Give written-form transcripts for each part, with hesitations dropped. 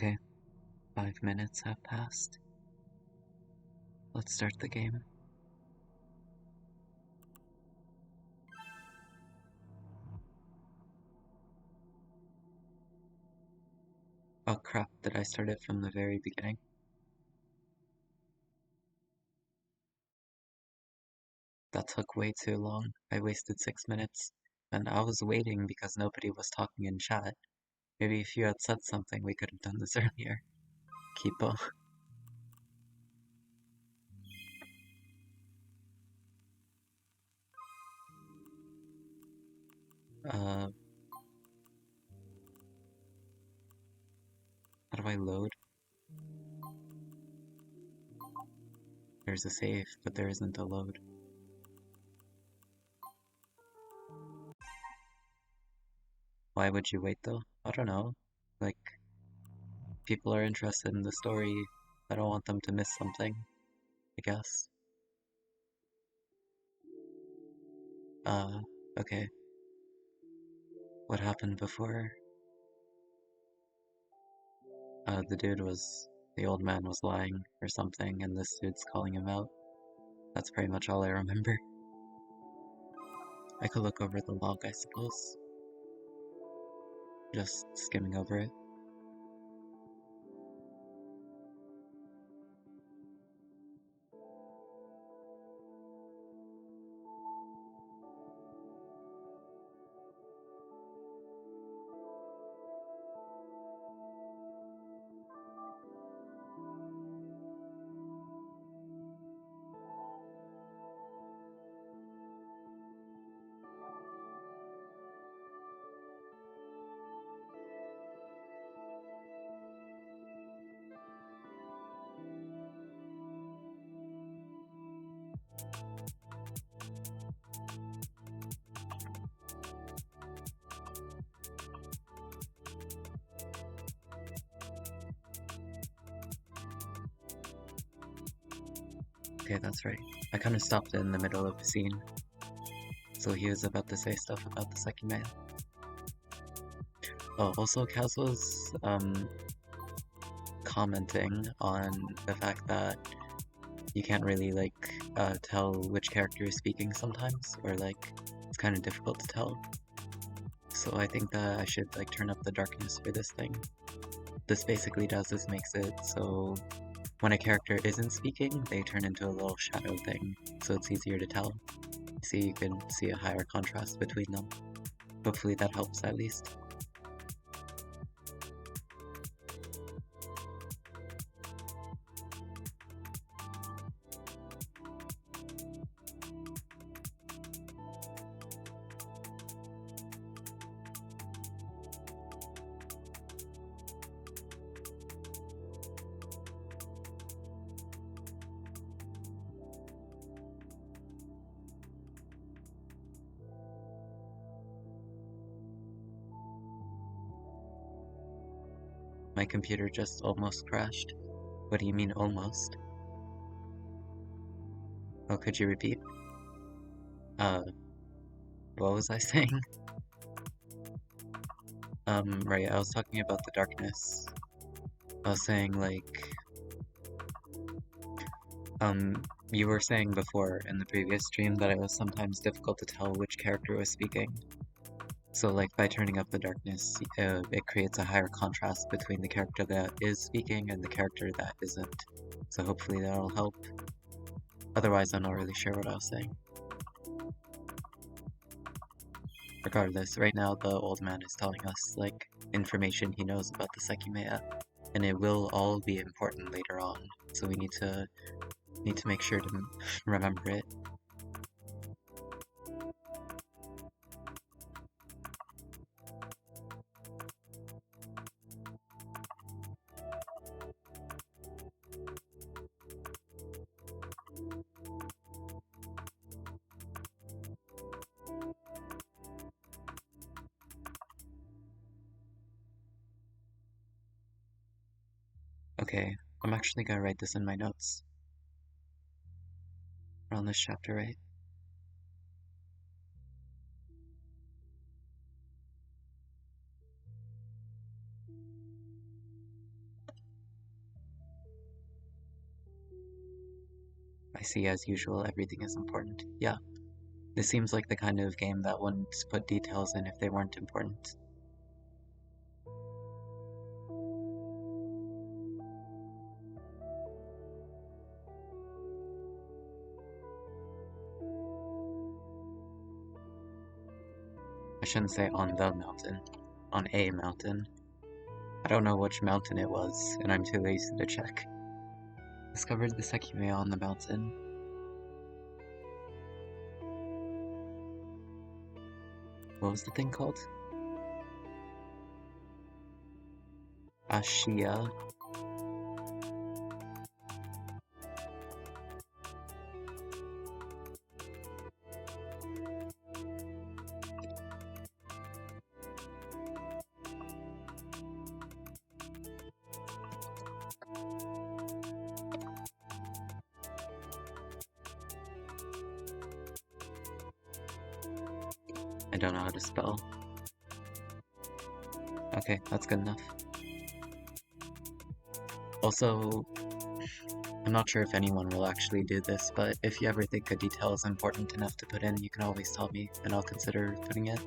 Okay, 5 minutes have passed. Let's start the game. Oh crap, did I start it from the very beginning? That took way too long. I wasted 6 minutes. And I was waiting because nobody was talking in chat. Maybe if you had said something, we could have done this earlier. Kipo. Uh, how do I load? There's a save, but there isn't a load. Why would you wait though? I don't know. Like, people are interested in the story. I don't want them to miss something, I guess. Uh, okay. What happened before? The old man was lying or something, and this dude's calling him out. That's pretty much all I remember. I could look over the log, I suppose. Just skimming over it. Okay, that's right. I kind of stopped in the middle of the scene. So he was about to say stuff about the Sekimeiya. Oh, also Kaz was, commenting on the fact that you can't really, like, tell which character is speaking sometimes, or, like, it's kind of difficult to tell. So I think that I should, like, turn up the darkness for this thing. This basically does is makes it so when a character isn't speaking, they turn into a little shadow thing, so it's easier to tell. See, you can see a higher contrast between them. Hopefully that helps at least. My computer just almost crashed. What do you mean almost? Oh, could you repeat? Uh, what was I saying? Right, I was talking about the darkness. I was saying, like, you were saying before in the previous stream that it was sometimes difficult to tell which character was speaking. So, like, by turning up the darkness, it creates a higher contrast between the character that is speaking and the character that isn't. So hopefully that'll help. Otherwise, I'm not really sure what I was saying. Regardless, right now the old man is telling us, like, information he knows about the Sekimeiya, and it will all be important later on, so we need to make sure to remember it. Okay, I'm actually gonna write this in my notes. We're on this chapter, right? I see, as usual, everything is important. Yeah, this seems like the kind of game that wouldn't put details in if they weren't important. I shouldn't say on the mountain, on a mountain. I don't know which mountain it was, and I'm too lazy to check. Discovered the Sekimeiya on the mountain. What was the thing called? Ashia. I don't know how to spell. Okay, that's good enough. Also, I'm not sure if anyone will actually do this, but if you ever think a detail is important enough to put in, you can always tell me, and I'll consider putting it.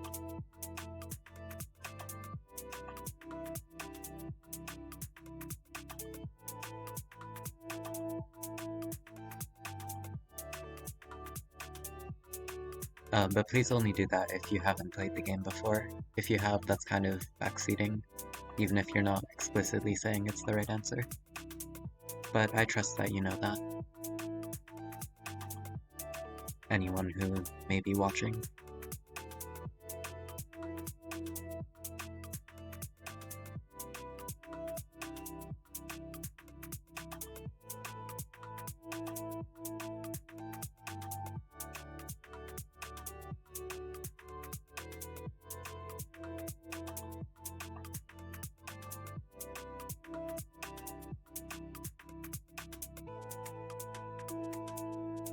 But please only do that if you haven't played the game before. If you have, that's kind of backseating, even if you're not explicitly saying it's the right answer. But I trust that you know that. Anyone who may be watching.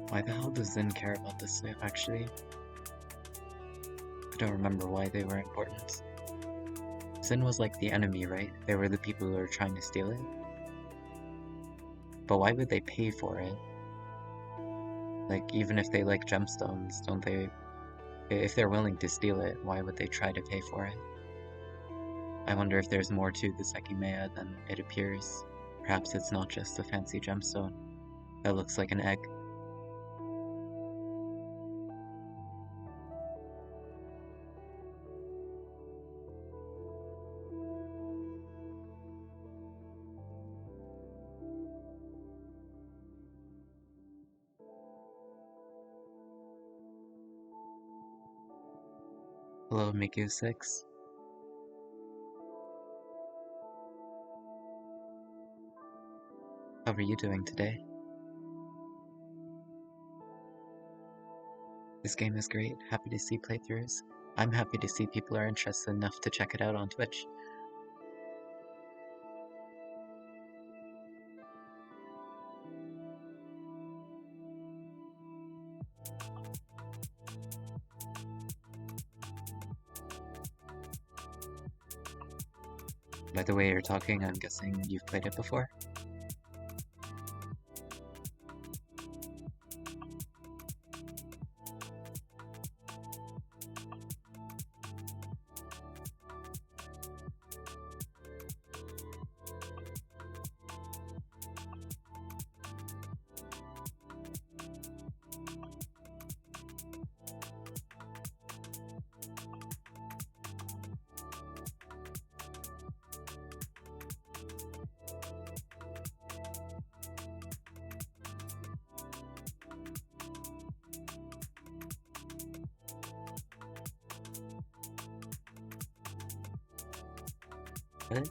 Why the hell does Zin care about this actually? I don't remember why they were important. Zin was like the enemy, right? They were the people who were trying to steal it. But why would they pay for it? Like, even if they like gemstones, don't they... If they're willing to steal it, why would they try to pay for it? I wonder if there's more to the Sekimeiya than it appears. Perhaps it's not just a fancy gemstone that looks like an egg. Hello, Miku6. How are you doing today? This game is great. Happy to see playthroughs. I'm happy to see people are interested enough to check it out on Twitch. By the way you're talking, I'm guessing you've played it before? What?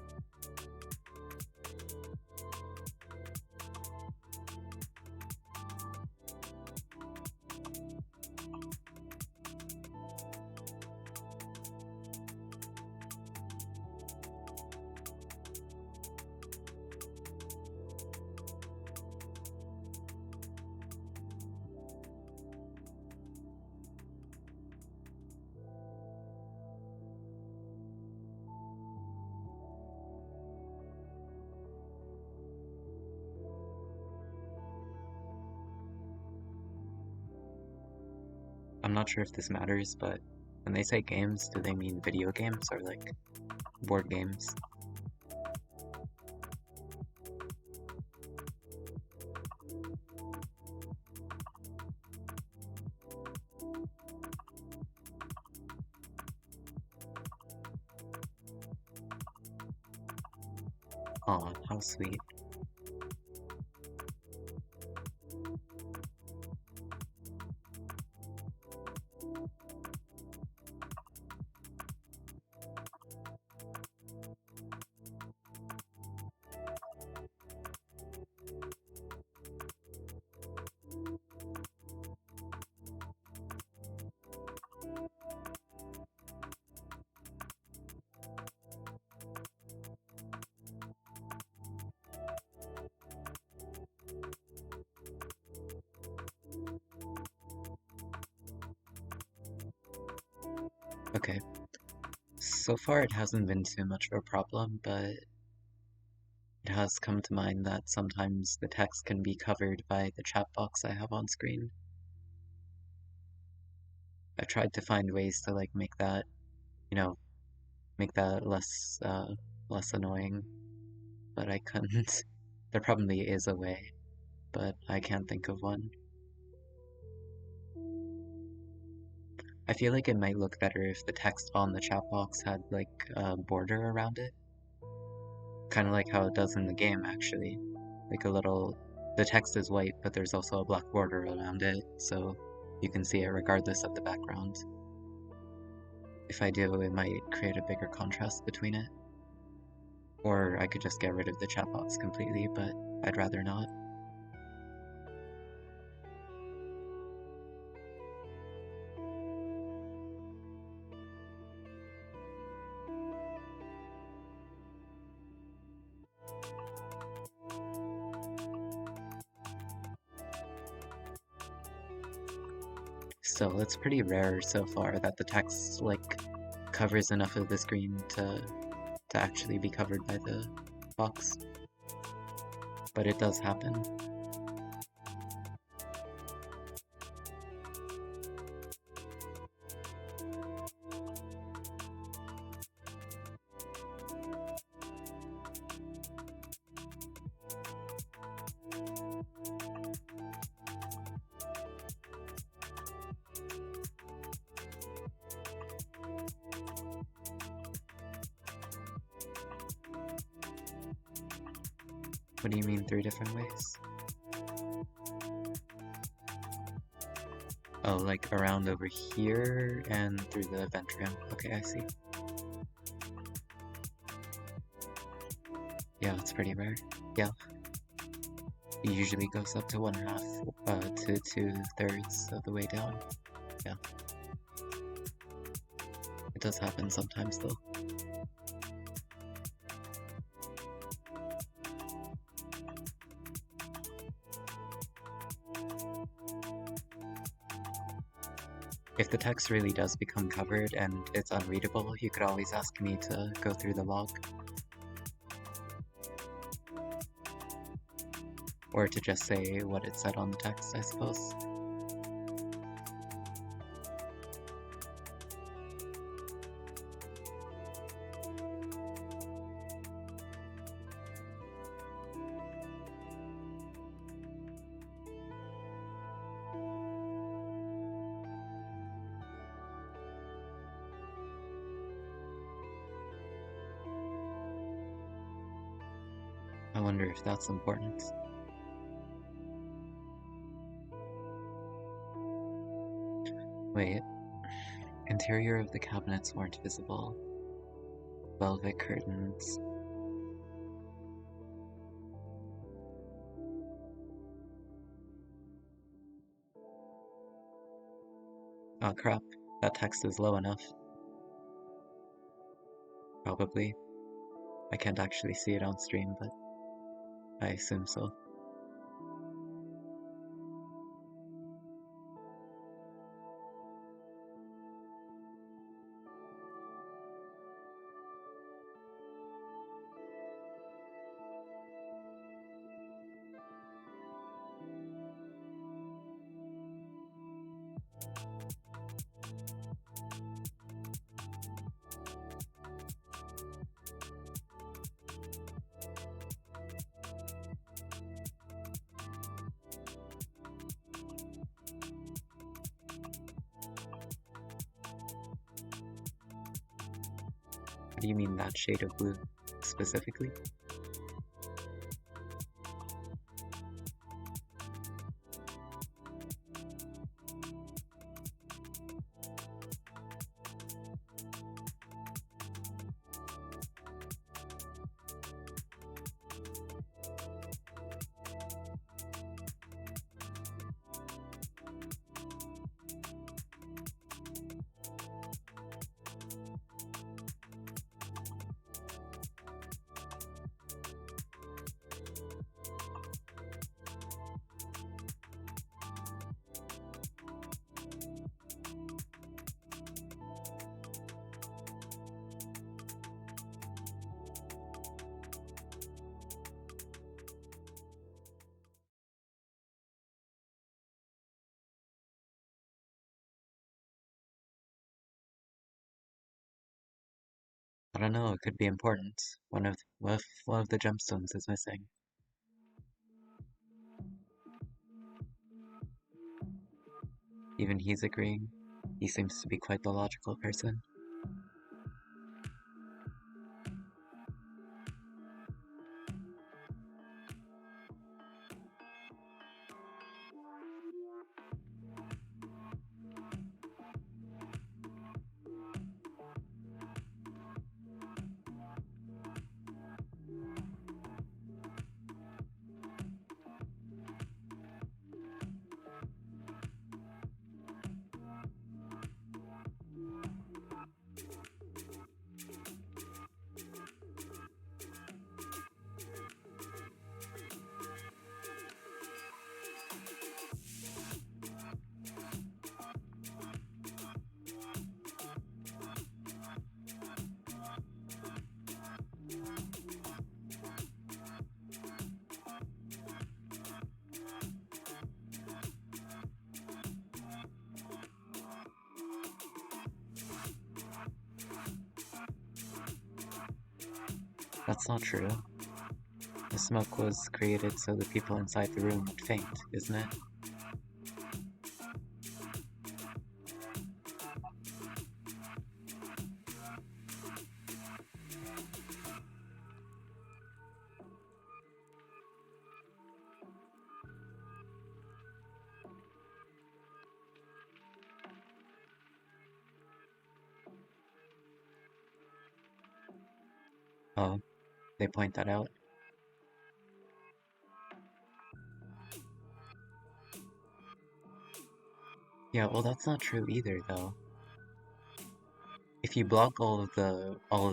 I'm not sure if this matters, but when they say games, do they mean video games or like board games? Aw, how sweet. Okay, so far it hasn't been too much of a problem, but it has come to mind that sometimes the text can be covered by the chat box I have on screen. I've tried to find ways to like make that, you know, make that less annoying, but I couldn't. There probably is a way, but I can't think of one. I feel like it might look better if the text on the chat box had like a border around it. Kind of like how it does in the game, actually. Like a little... The text is white, but there's also a black border around it, so you can see it regardless of the background. If I do, it might create a bigger contrast between it. Or I could just get rid of the chat box completely, but I'd rather not. So it's pretty rare so far that the text like covers enough of the screen to actually be covered by the box. But it does happen. What do you mean 3 different ways? Oh, like around over here and through the vent rim. Okay, I see. Yeah, it's pretty rare. Yeah. It usually goes up to 1/2 to 2/3 of the way down. Yeah. It does happen sometimes though. If the text really does become covered and it's unreadable, you could always ask me to go through the log. Or to just say what it said on the text, I suppose. I wonder if that's important. Wait. Interior of the cabinets weren't visible. Velvet curtains. Oh crap, that text is low enough. Probably. I can't actually see it on stream, but I assume so. What do you mean that shade of blue specifically? I don't know, it could be important. What if one of the gemstones is missing? Even he's agreeing. He seems to be quite the logical person. That's not true. The smoke was created so the people inside the room would faint, isn't it? Oh, they point that out. Yeah, well that's not true either though. If you block all of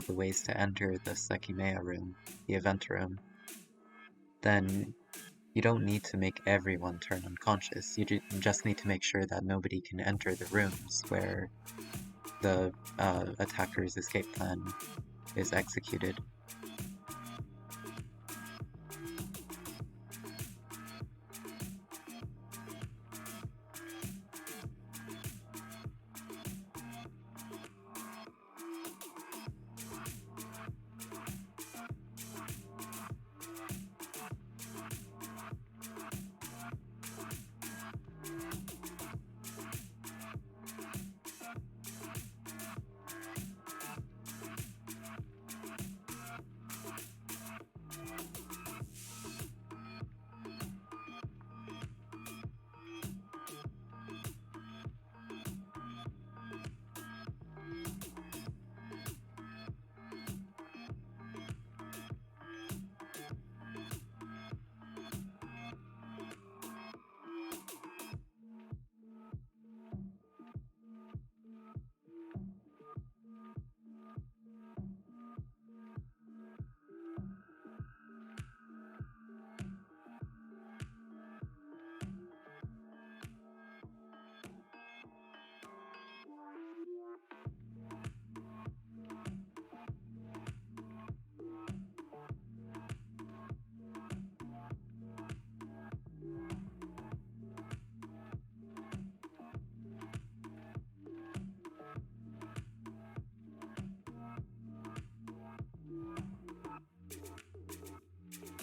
the ways to enter the Sekimeiya room, the event room, then you don't need to make everyone turn unconscious. You just need to make sure that nobody can enter the rooms where the attacker's escape plan is executed.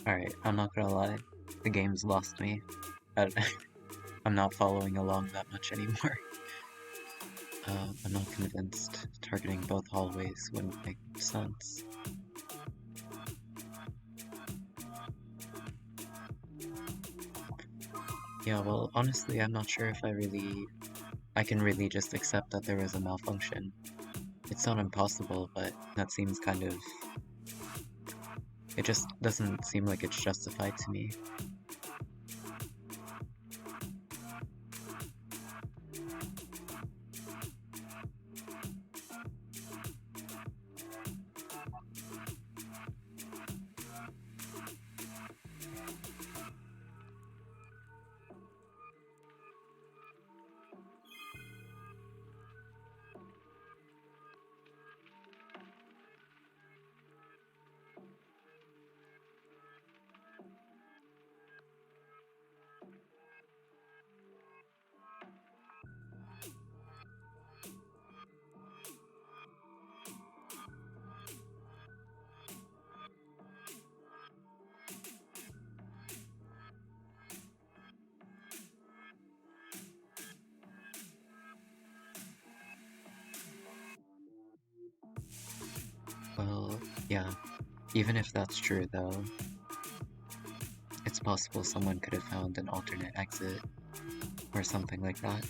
Alright, I'm not gonna lie. The game's lost me. I, I'm not following along that much anymore. I'm not convinced. Targeting both hallways wouldn't make sense. Yeah, well, honestly, I'm not sure if I can really just accept that there was a malfunction. It's not impossible, but that seems kind of, it just doesn't seem like it's justified to me. Well, yeah, even if that's true though, it's possible someone could have found an alternate exit or something like that.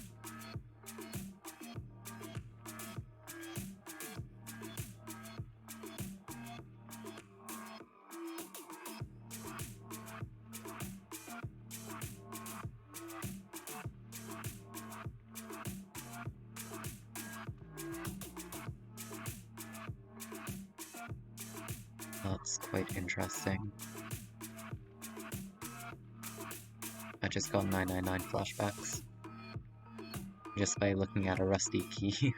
That's quite interesting. I just got 999 flashbacks just by looking at a rusty key.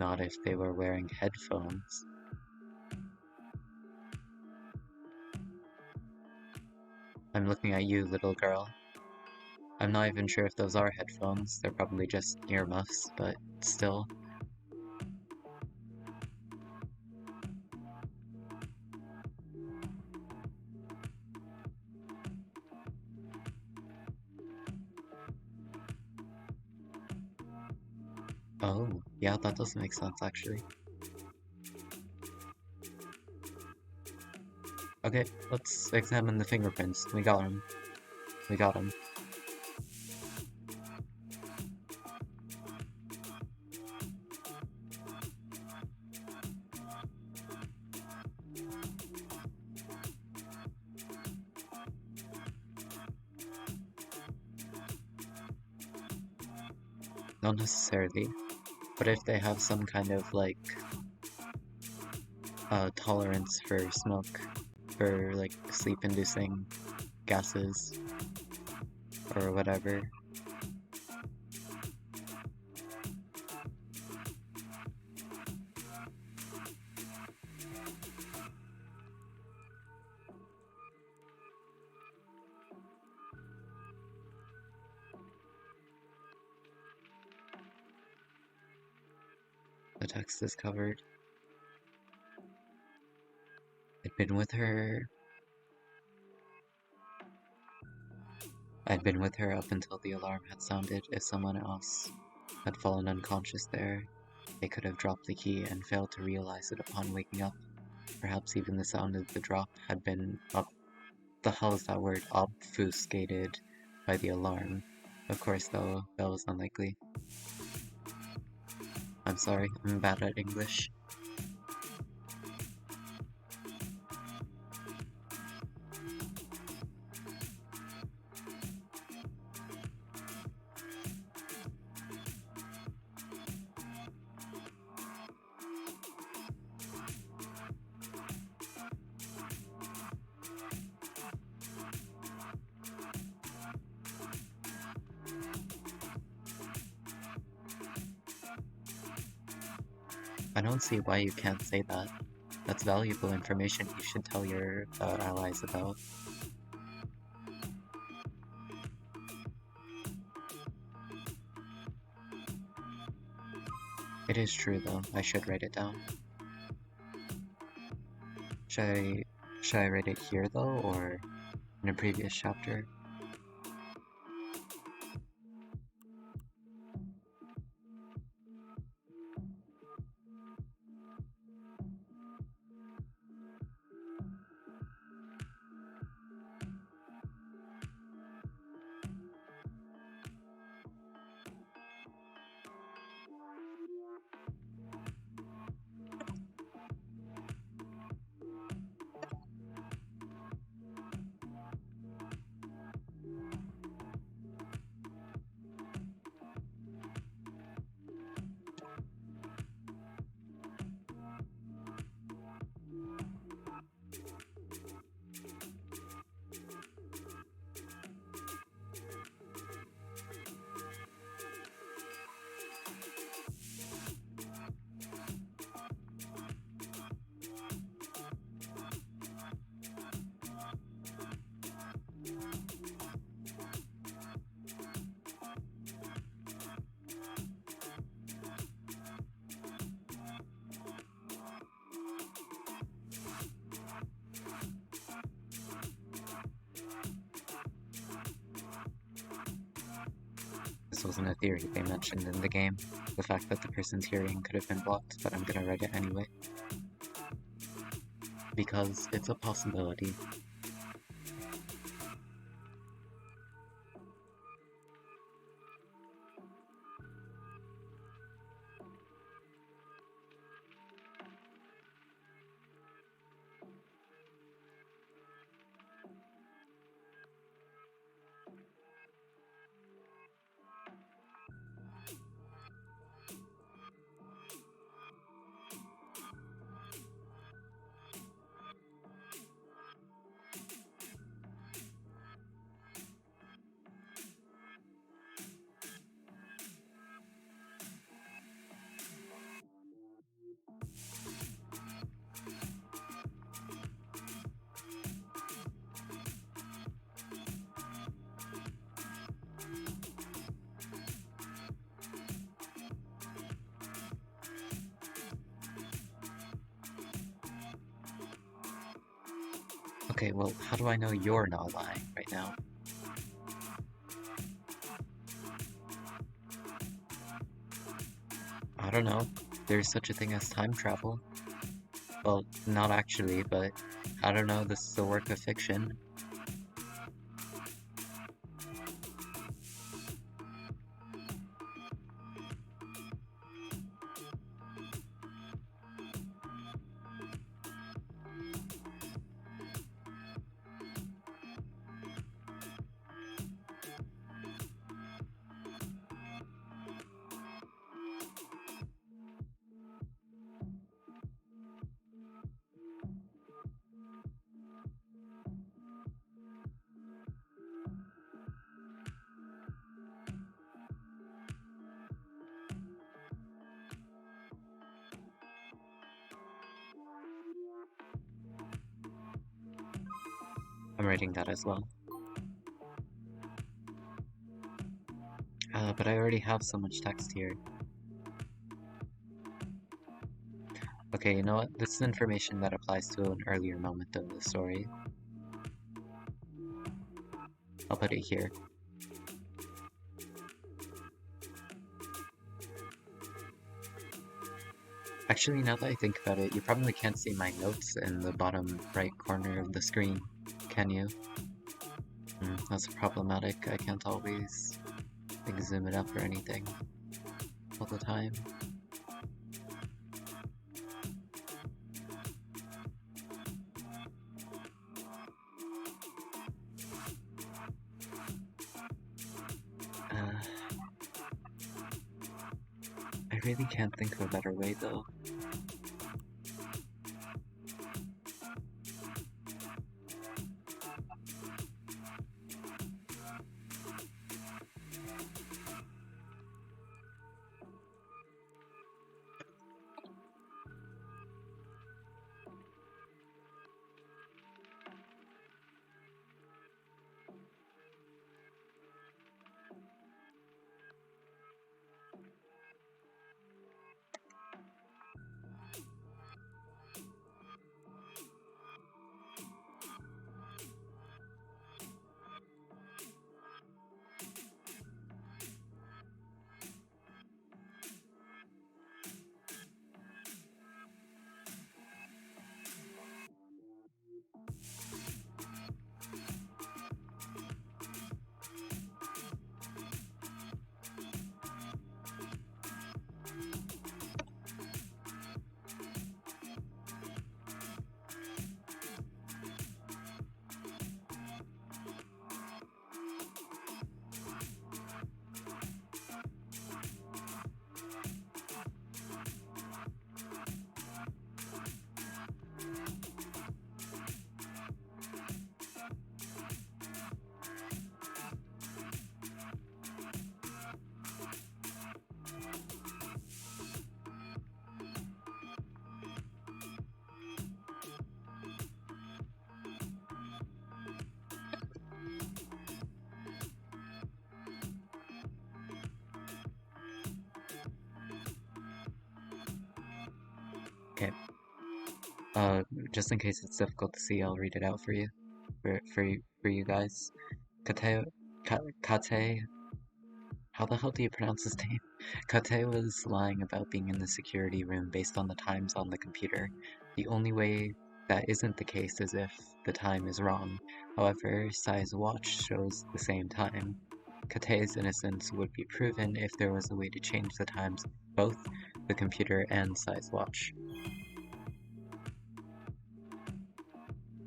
Not if they were wearing headphones. I'm looking at you, little girl. I'm not even sure if those are headphones, they're probably just earmuffs, but still. Oh, yeah, that does make sense actually. Okay, let's examine the fingerprints. We got them. We got them. Not necessarily, but if they have some kind of like tolerance for smoke, for like sleep-inducing gases or whatever. The text is covered. I'd been with her. I'd been with her up until the alarm had sounded. If someone else had fallen unconscious there, they could have dropped the key and failed to realize it upon waking up. Perhaps even the sound of the drop had been the hell is that word? Obfuscated by the alarm. Of course, though, that was unlikely. I'm sorry, I'm bad at English. I don't see why you can't say that. That's valuable information you should tell your allies about. It is true though, I should write it down. Should I write it here though, or in a previous chapter? This wasn't a theory they mentioned in the game. The fact that the person's hearing could have been blocked, but I'm gonna write it anyway. Because it's a possibility. Okay, well, how do I know you're not lying right now? I don't know. There's such a thing as time travel. Well, not actually, but I don't know, this is a work of fiction. I'm writing that as well. But I already have so much text here. Okay, you know what? This is information that applies to an earlier moment of the story. I'll put it here. Actually, now that I think about it, you probably can't see my notes in the bottom right corner of the screen, can you? That's problematic. I can't always like zoom it up or anything all the time. I really can't think of a better way though. Uh, just in case it's difficult to see, I'll read it out for you, for you guys. Kate, Kate, how the hell do you pronounce his name? Kate was lying about being in the security room based on the times on the computer. The only way that isn't the case is if the time is wrong. However, Sai's watch shows the same time. Kate's innocence would be proven if there was a way to change the times of both the computer and Sai's watch.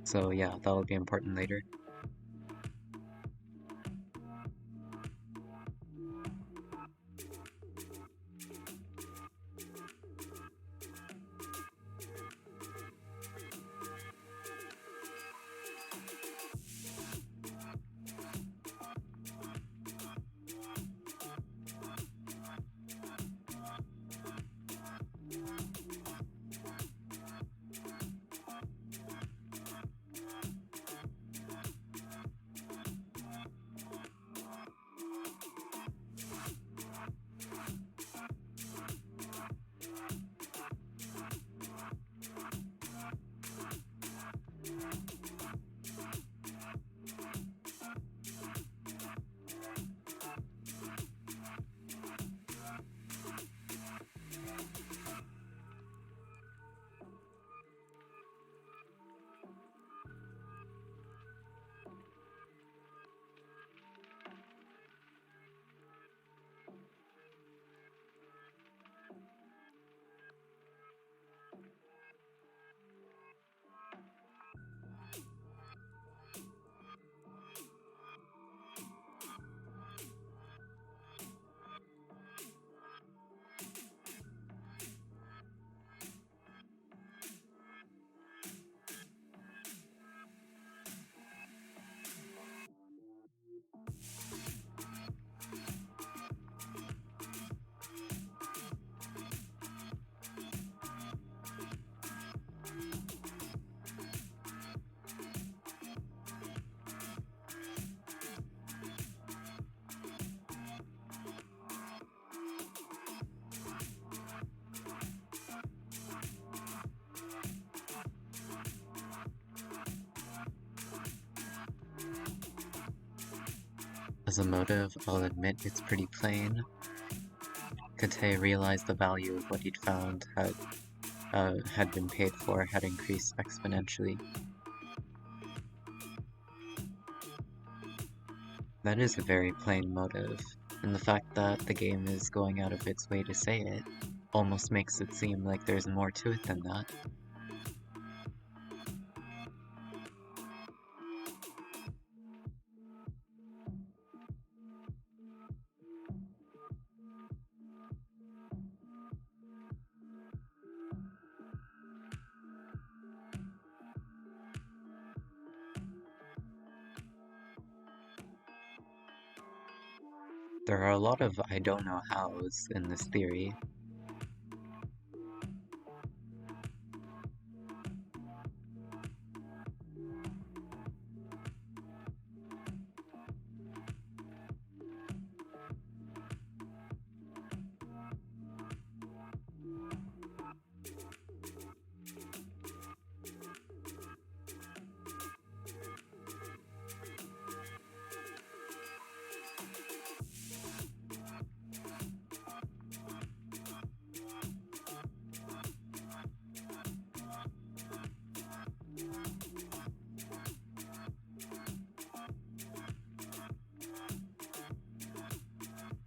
So yeah, that'll be important later. As a motive, I'll admit it's pretty plain. Kate realized the value of what he'd found had been paid for had increased exponentially. That is a very plain motive, and the fact that the game is going out of its way to say it almost makes it seem like there's more to it than that. There are a lot of I don't know hows in this theory.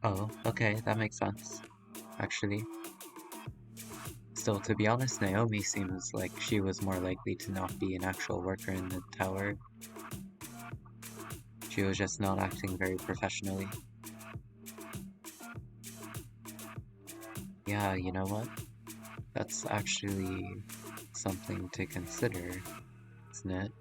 Oh, okay, that makes sense, actually. Still, to be honest, Naomi seems like she was more likely to not be an actual worker in the tower. She was just not acting very professionally. Yeah, you know what? That's actually something to consider, isn't it?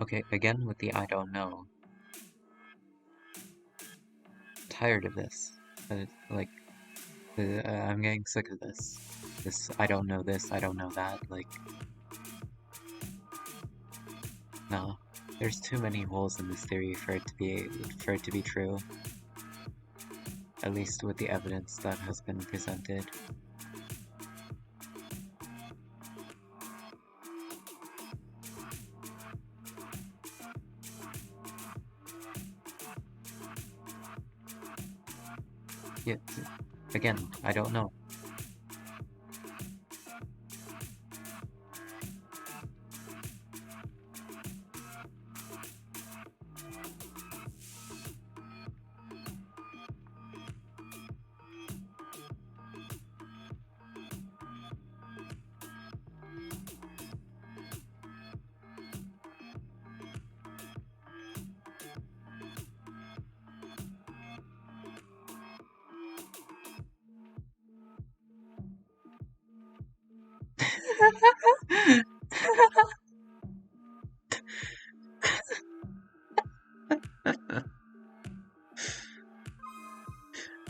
Okay, again with the I don't know. Tired of this. Like, I'm getting sick of this. This, I don't know this, I don't know that. Like, no. There's too many holes in this theory for it to be true. At least with the evidence that has been presented. Yet, again, I don't know.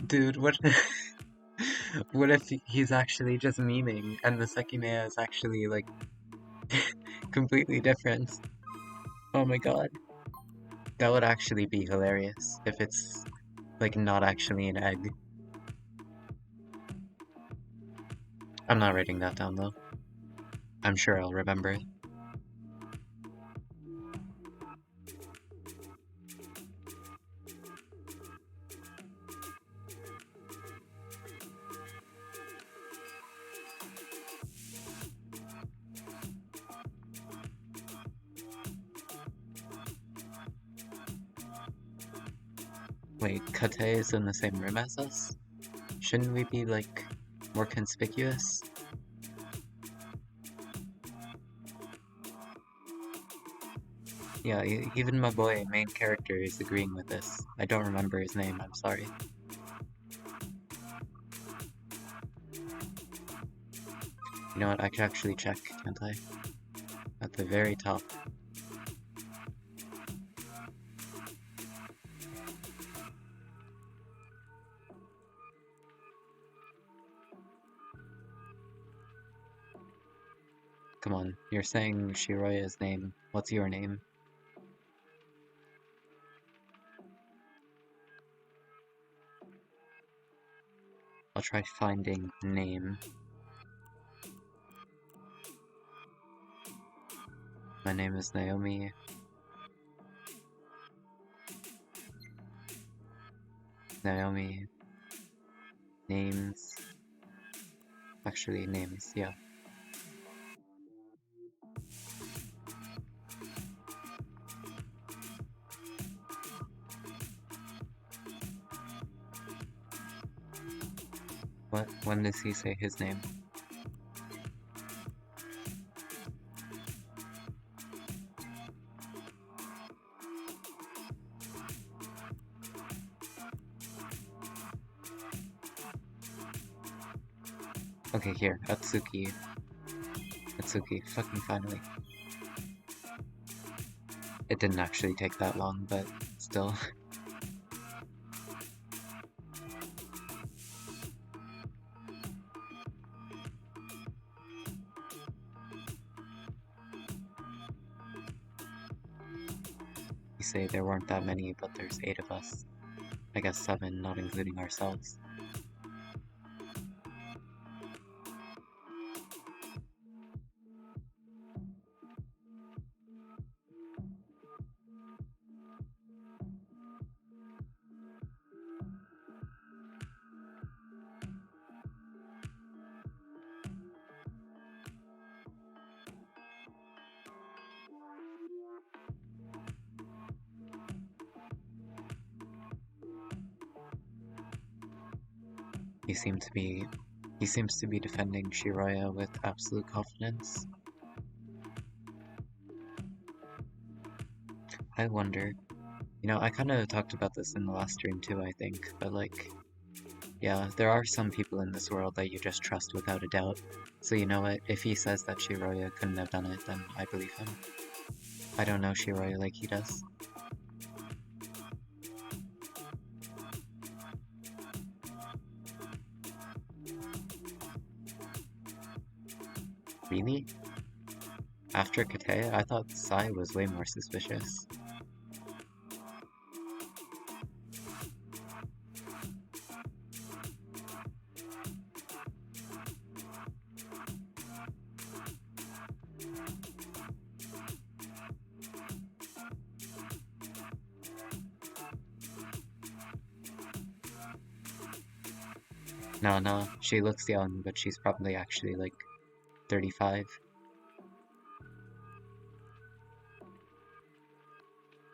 Dude, what what if he's actually just memeing and the Sekimeiya is actually like completely different? Oh my god. That would actually be hilarious if it's like not actually an egg. I'm not writing that down though. I'm sure I'll remember it. Wait, Kate is in the same room as us? Shouldn't we be like more conspicuous? Yeah, even my boy, main character, is agreeing with this. I don't remember his name, I'm sorry. You know what, I could actually check, can't I? At the very top. Come on, you're saying Shiroya's name. What's your name? I'll try finding name. My name is Naomi. Naomi. Names. Actually, names, yeah. What? When does he say his name? Okay, here. Atsuki. Atsuki. Fucking finally. It didn't actually take that long, but still. You say there weren't that many, but there's 8 of us. I guess 7, not including ourselves. He seems to be defending Shiroya with absolute confidence. I wonder. You know, I kind of talked about this in the last stream too, I think, but like, yeah, there are some people in this world that you just trust without a doubt. So you know what, if he says that Shiroya couldn't have done it, then I believe him. I don't know Shiroi like he does. Really? After Kateya, I thought Sai was way more suspicious. No, no, she looks young, but she's probably actually like 35.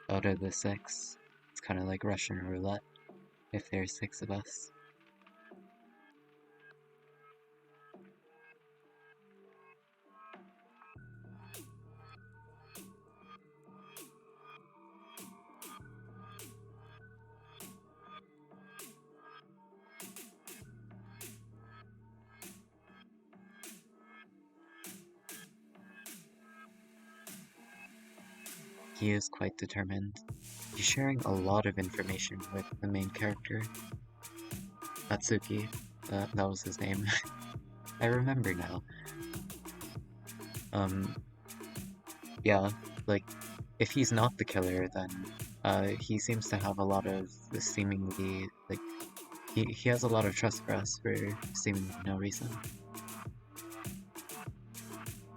Out of the six, it's kind of like Russian roulette, if there's six of us. He is quite determined. He's sharing a lot of information with the main character. Atsuki, that was his name. I remember now. Um, yeah, like, if he's not the killer, then, he seems to have a lot of seemingly, like, he has a lot of trust for us for seemingly no reason.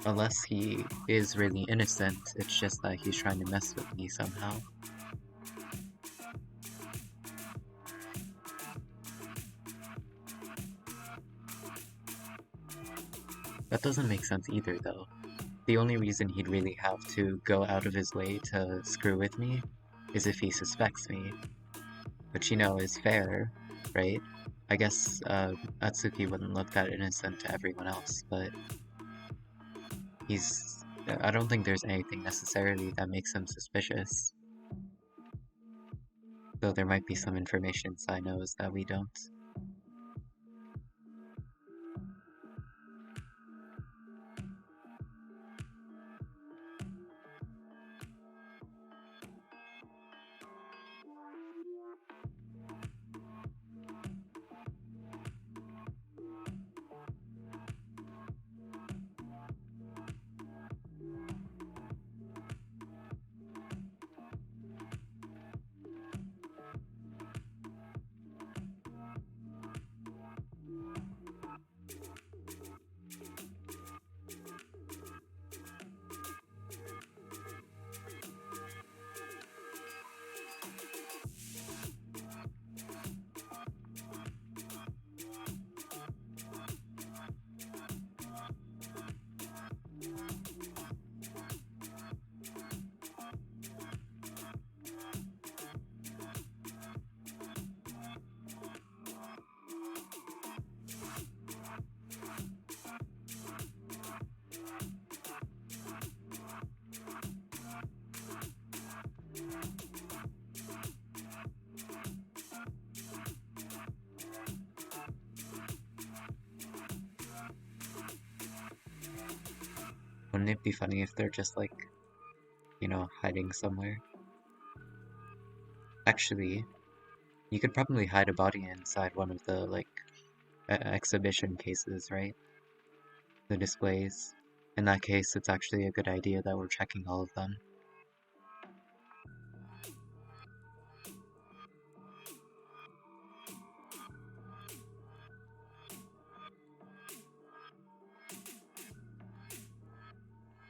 Unless he is really innocent, it's just that he's trying to mess with me somehow. That doesn't make sense either, though. The only reason he'd really have to go out of his way to screw with me is if he suspects me, which you know is fair, right? I guess Atsuki wouldn't look that innocent to everyone else, but I don't think there's anything necessarily that makes him suspicious. Though there might be some information Sai knows that we don't. Wouldn't it be funny if they're just like, you know, hiding somewhere? Actually, you could probably hide a body inside one of the, like, exhibition cases, right? The displays. In that case, it's actually a good idea that we're checking all of them.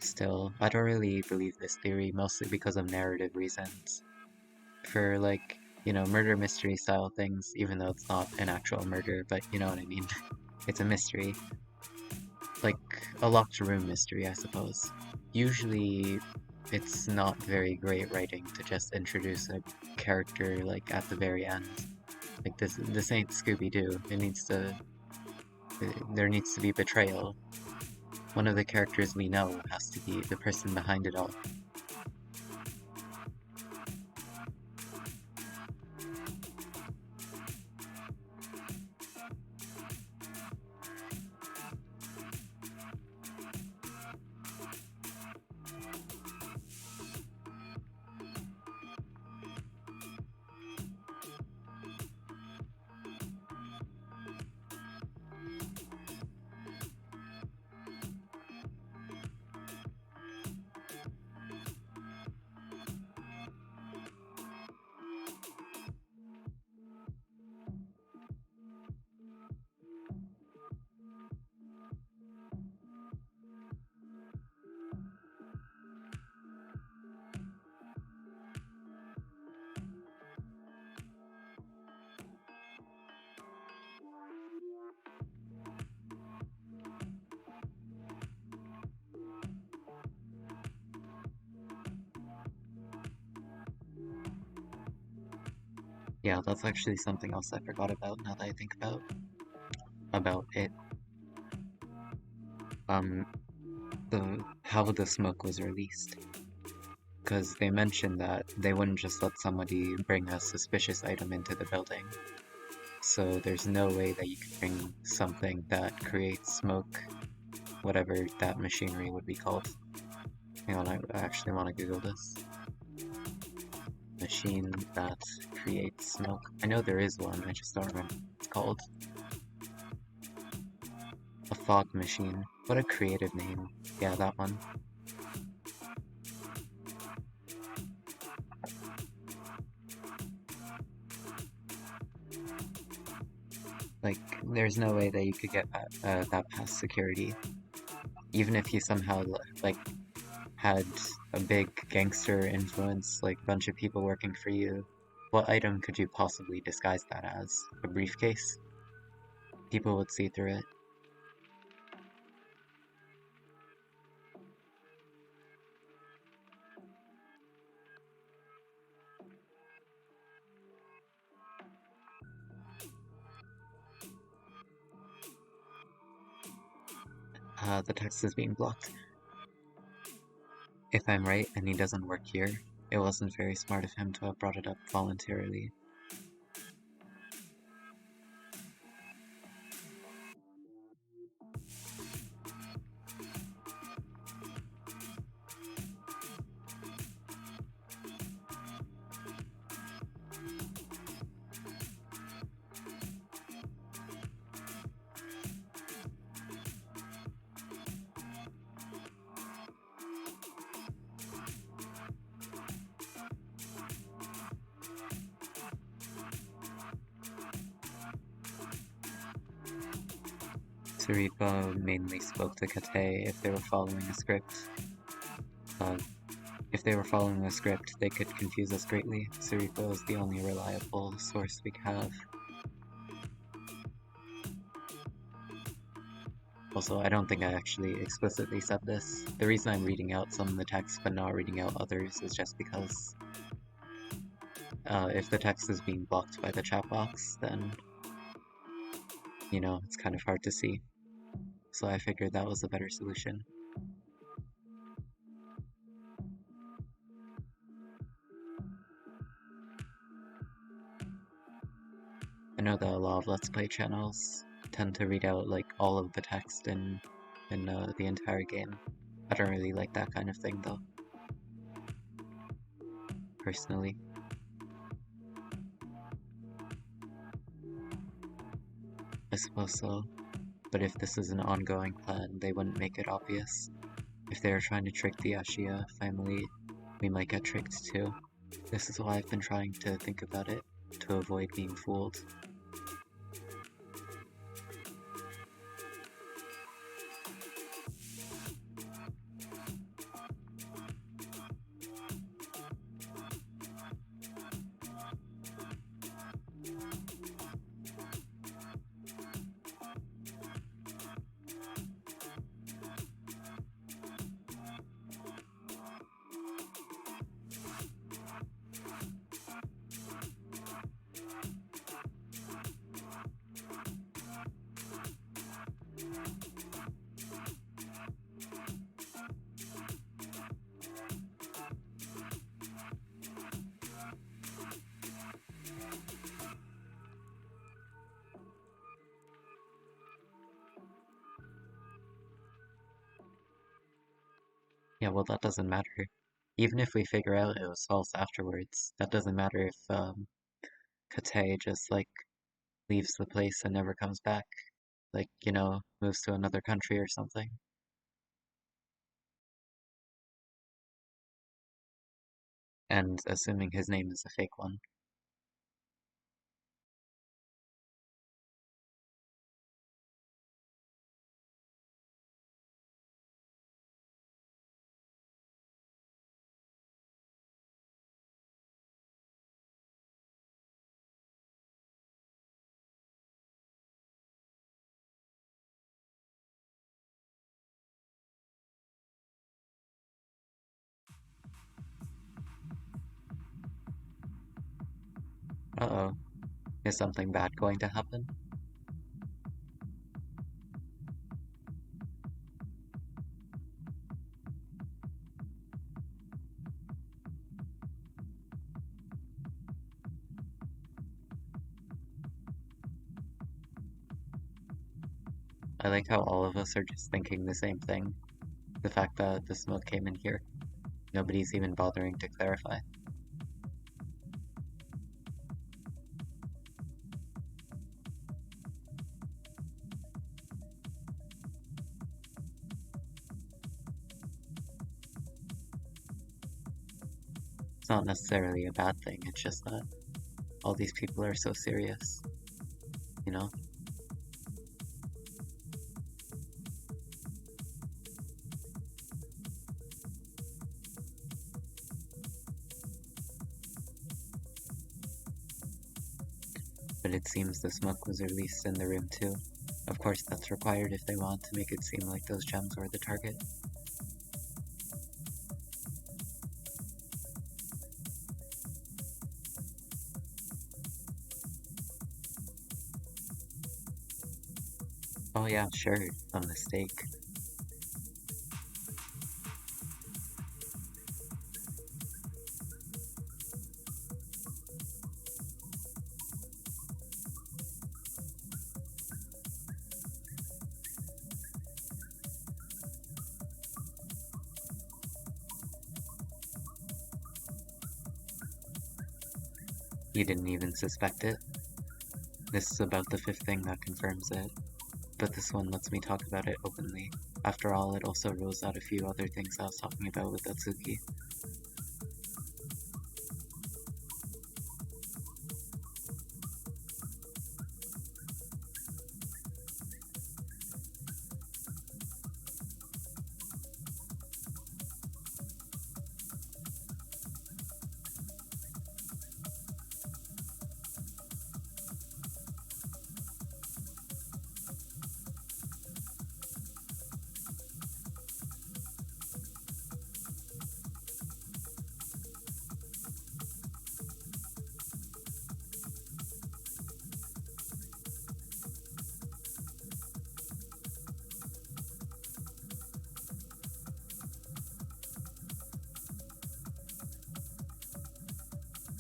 Still, I don't really believe this theory, mostly because of narrative reasons. For, like, you know, murder mystery style things, even though it's not an actual murder, but you know what I mean. It's a mystery. Like, a locked room mystery, I suppose. Usually, it's not very great writing to just introduce a character, like, at the very end. Like, this ain't Scooby-Doo. There needs to be betrayal. One of the characters we know has to be the person behind it all. Yeah, that's actually something else I forgot about now that I think about it. Um, the how the smoke was released. Because they mentioned that they wouldn't just let somebody bring a suspicious item into the building. So there's no way that you could bring something that creates smoke, whatever that machinery would be called. Hang on, I actually want to Google this. Machine that creates smoke. I know there is one, I just don't remember what it's called. A fog machine. What a creative name. Yeah, that one. Like, there's no way that you could get that past security. Even if you somehow, like, had a big gangster influence, like a bunch of people working for you, what item could you possibly disguise that as? A briefcase? People would see through it. The text is being blocked. If I'm right and he doesn't work here, it wasn't very smart of him to have brought it up voluntarily. Saripa mainly spoke to Kate if they were following a script. Uh, if they were following a script, they could confuse us greatly. Saripa is the only reliable source we have. Also, I don't think I actually explicitly said this. The reason I'm reading out some of the text but not reading out others is just because if the text is being blocked by the chat box, then, it's kind of hard to see. So I figured that was a better solution. I know that a lot of Let's Play channels tend to read out like all of the text in the entire game. I don't really like that kind of thing though, personally. I suppose so, but if this is an ongoing plan, they wouldn't make it obvious. If they are trying to trick the Ashia family, we might get tricked too. This is why I've been trying to think about it, to avoid being fooled. Yeah, well, that doesn't matter. Even if we figure out it was false afterwards, that doesn't matter if Kate just like leaves the place and never comes back. Like, moves to another country or something. And assuming his name is a fake one. Uh-oh. Is something bad going to happen? I like how all of us are just thinking the same thing. The fact that the smoke came in here. Nobody's even bothering to clarify. It's not necessarily a bad thing, it's just that all these people are so serious, you know? But it seems the smoke was released in the room too. Of course, that's required if they want to make it seem like those gems were the target. Oh yeah, sure, a mistake. You didn't even suspect it? This is about the fifth thing that confirms it, but this one lets me talk about it openly. After all, it also rules out a few other things I was talking about with Atsuki.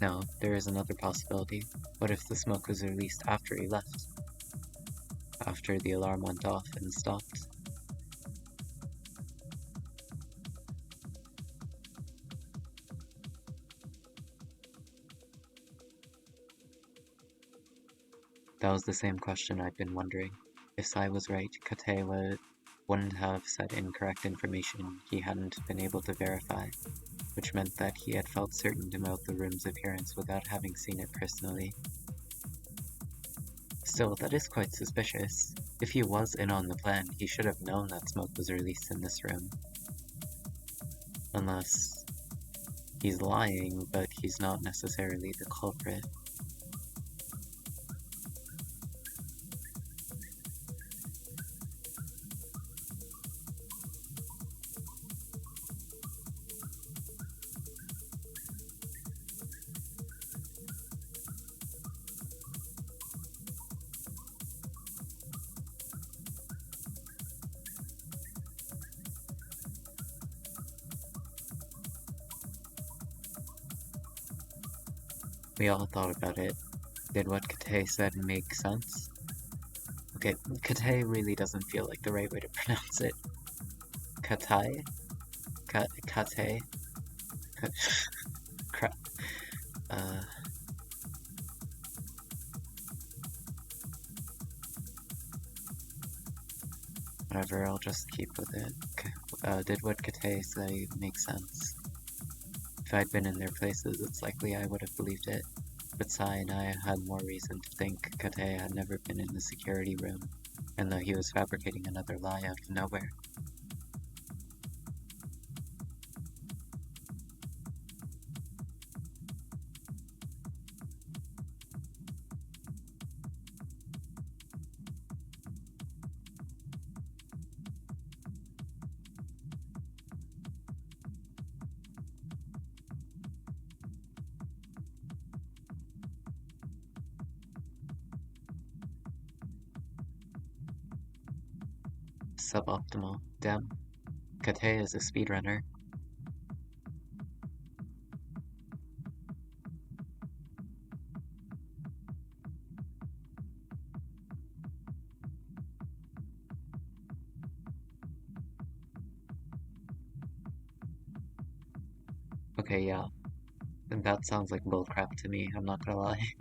Now, there is another possibility. What if the smoke was released after he left? After the alarm went off and stopped? That was the same question I'd been wondering. If Sai was right, wouldn't have said incorrect information he hadn't been able to verify, which meant that he had felt certain about the room's appearance without having seen it personally. Still, that is quite suspicious. If he was in on the plan, he should have known that smoke was released in this room. Unless he's lying, but he's not necessarily the culprit. We all thought about it. Did what Kate said make sense? Okay, Kate really doesn't feel like the right way to pronounce it. Katai? Kate? Crap. Uh, Whatever, I'll just keep with it. Did what Kate say make sense? If I'd been in their places, it's likely I would have believed it. But Sai and I had more reason to think Kate had never been in the security room, and that he was fabricating another lie out of nowhere. Suboptimal. Damn. Kate is a speedrunner. Okay, yeah. And that sounds like bullcrap to me, I'm not gonna lie.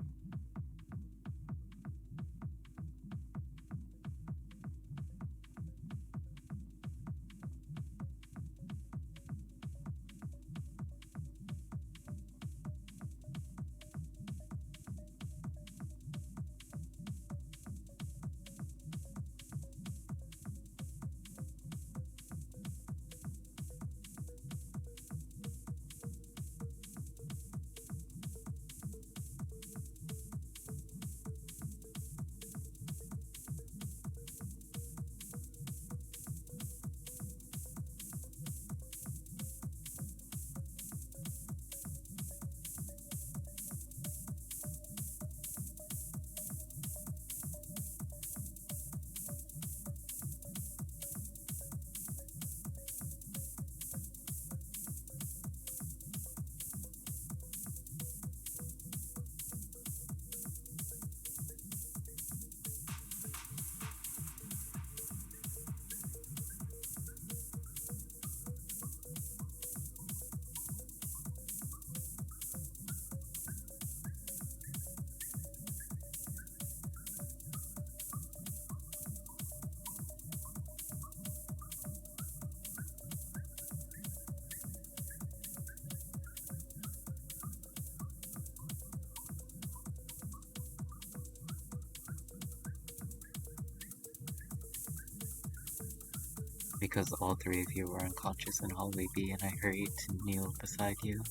Because all three of you were unconscious in hallway B and I hurried to kneel beside you.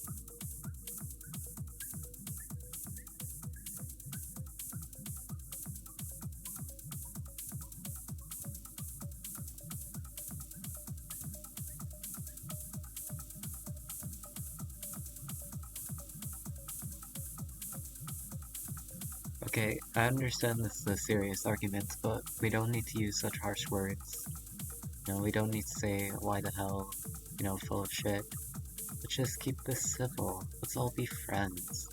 Okay, I understand this is a serious argument, but we don't need to use such harsh words. We don't need to say, why the hell, full of shit. Let's just keep this civil. Let's all be friends.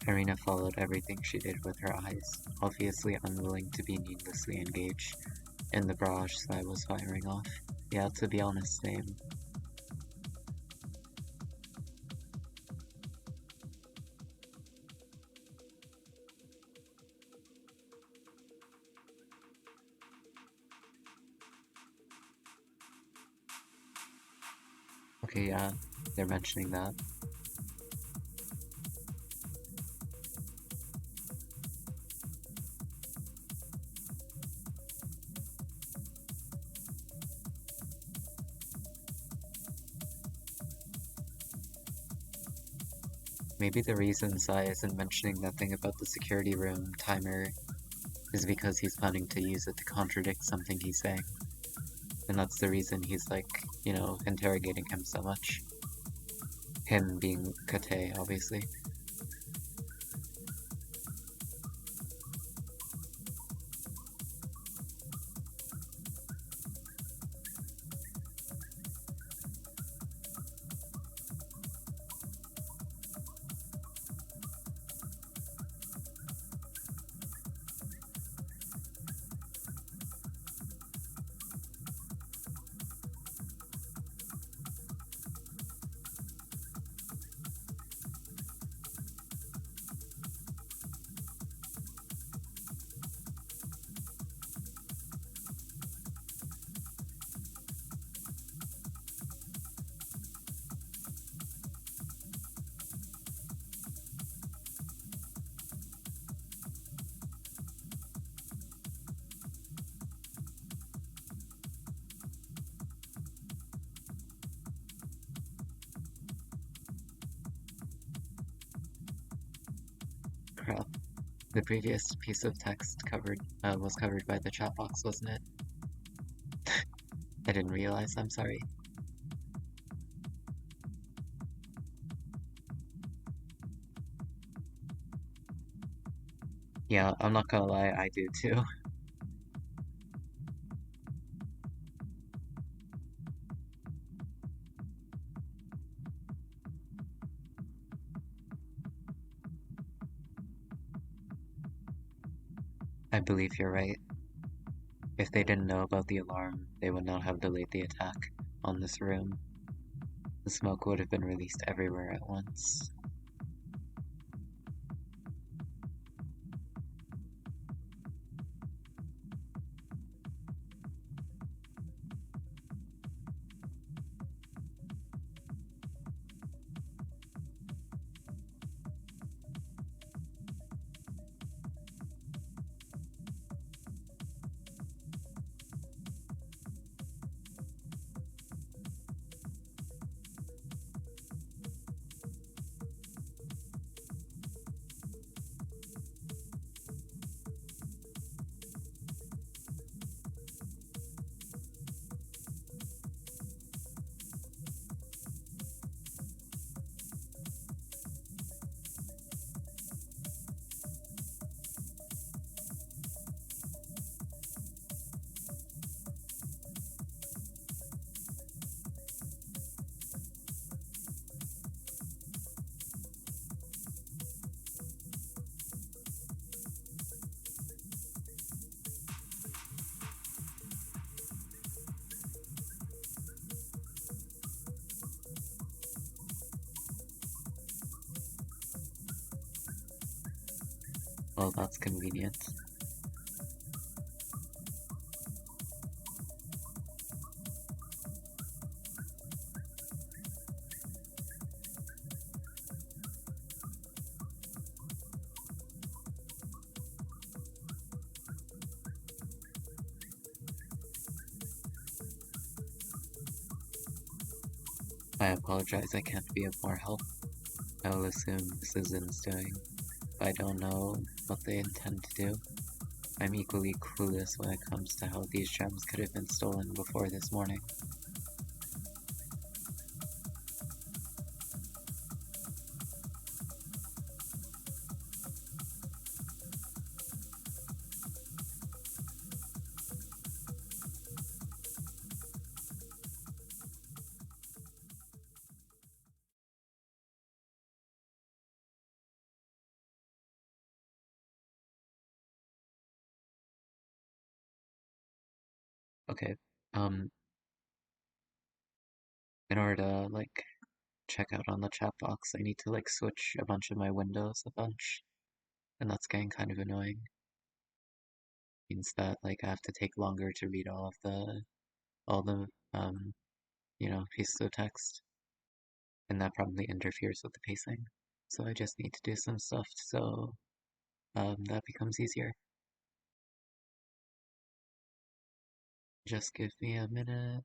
Irina followed everything she did with her eyes, obviously unwilling to be needlessly engaged in the barrage Sai was firing off. Yeah, to be honest, same. Okay, yeah, they're mentioning that. Maybe the reason Sai isn't mentioning that thing about the security room timer is because he's planning to use it to contradict something he's saying. And that's the reason he's like, interrogating him so much. Him being Kate, obviously. Crap. The previous piece of text was covered by the chat box, wasn't it? I didn't realize, I'm sorry. Yeah, I'm not gonna lie, I do too. I believe you're right. If they didn't know about the alarm, they would not have delayed the attack on this room. The smoke would have been released everywhere at once. Well, that's convenient. I apologize, I can't be of more help. I will assume this is Zin's doing. I don't know what they intend to do. I'm equally clueless when it comes to how these gems could have been stolen before this morning. Okay, um, in order to, like, check out on the chat box, I need to, like, switch a bunch of my windows a bunch, and that's getting kind of annoying. Means that, like, I have to take longer to read all the, pieces of text, and that probably interferes with the pacing. So I just need to do some stuff so, that becomes easier. Just give me a minute.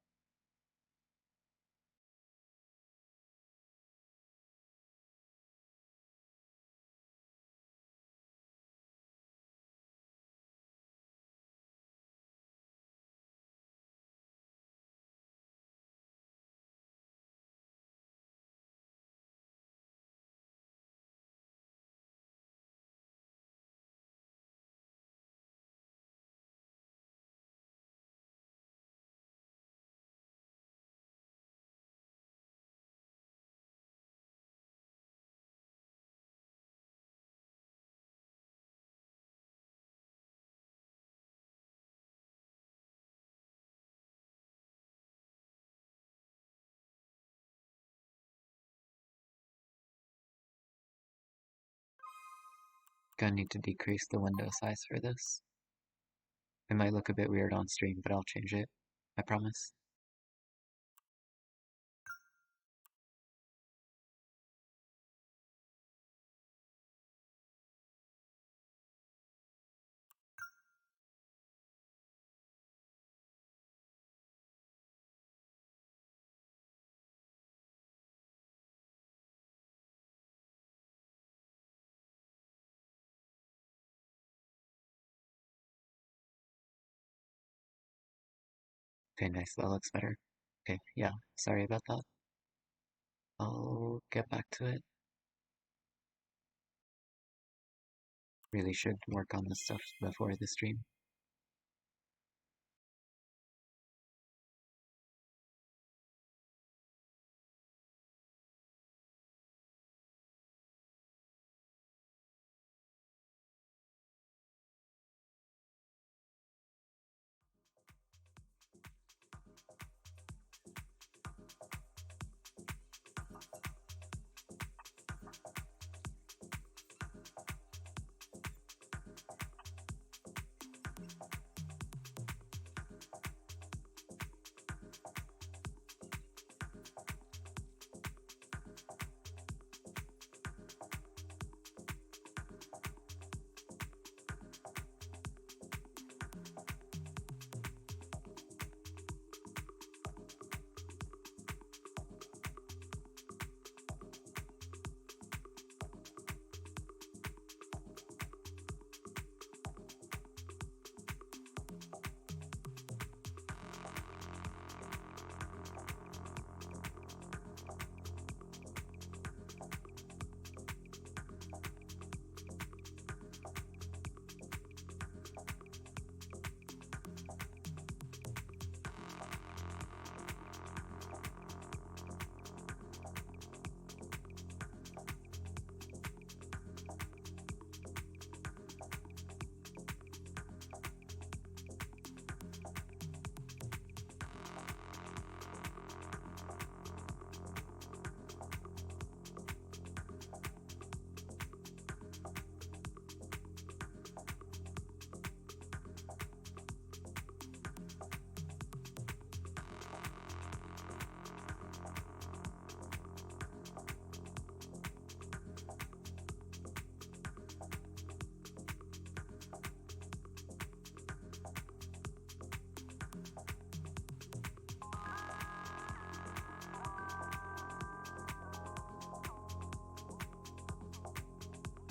Gonna need to decrease the window size for this. It might look a bit weird on stream, but I'll change it. I promise. Okay, nice, that looks better. Okay, yeah, sorry about that. I'll get back to it. Really should work on this stuff before the stream.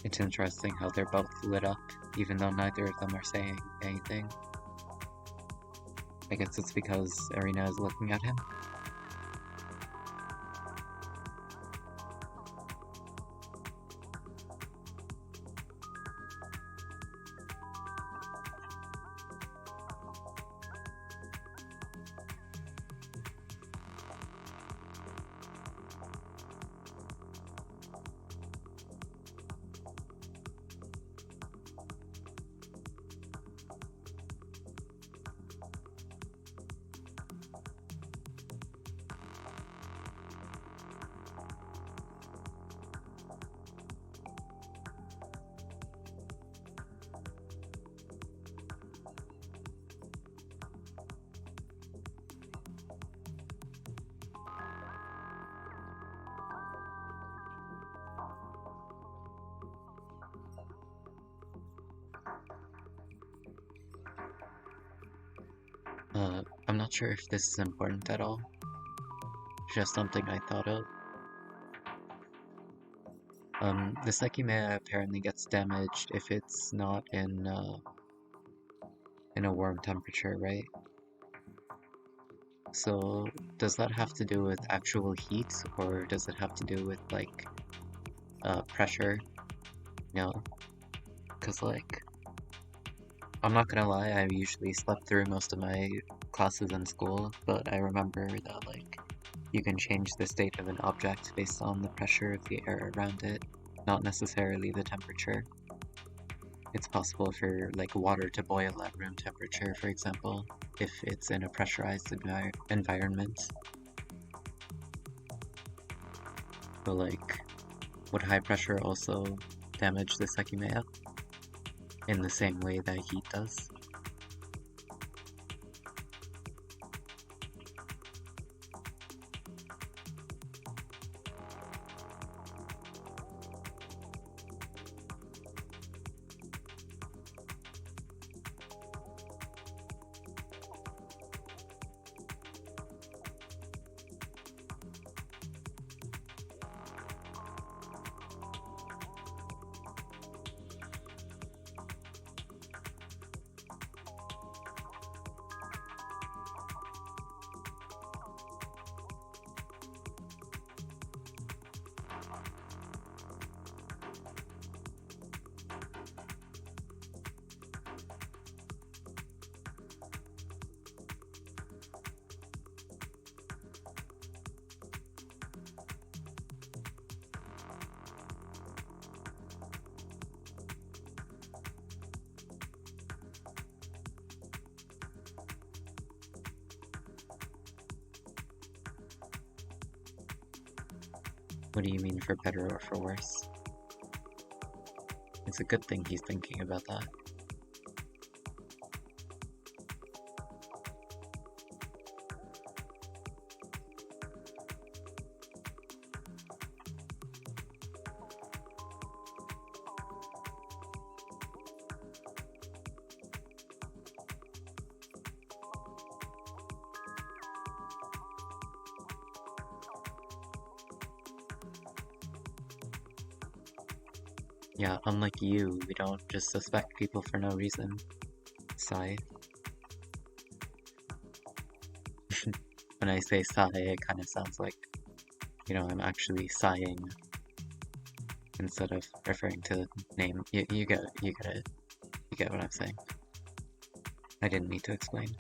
It's interesting how they're both lit up, even though neither of them are saying anything. I guess it's because Arena is looking at him. I'm not sure if this is important at all. Just something I thought of. The Sekimeiya apparently gets damaged if it's not in a warm temperature, right? So does that have to do with actual heat, or does it have to do with like pressure? No, because like I'm not gonna lie, I usually slept through most of my classes in school, but I remember that like you can change the state of an object based on the pressure of the air around it, not necessarily the temperature. It's possible for like water to boil at room temperature, for example, if it's in a pressurized environment. But like, would high pressure also damage the Sekimeiya in the same way that heat does? What do you mean for better or for worse? It's a good thing he's thinking about that. Yeah, unlike you, we don't just suspect people for no reason. Sigh. When I say sigh, it kind of sounds like, I'm actually sighing instead of referring to the name. You get it, you get it. You get what I'm saying. I didn't need to explain.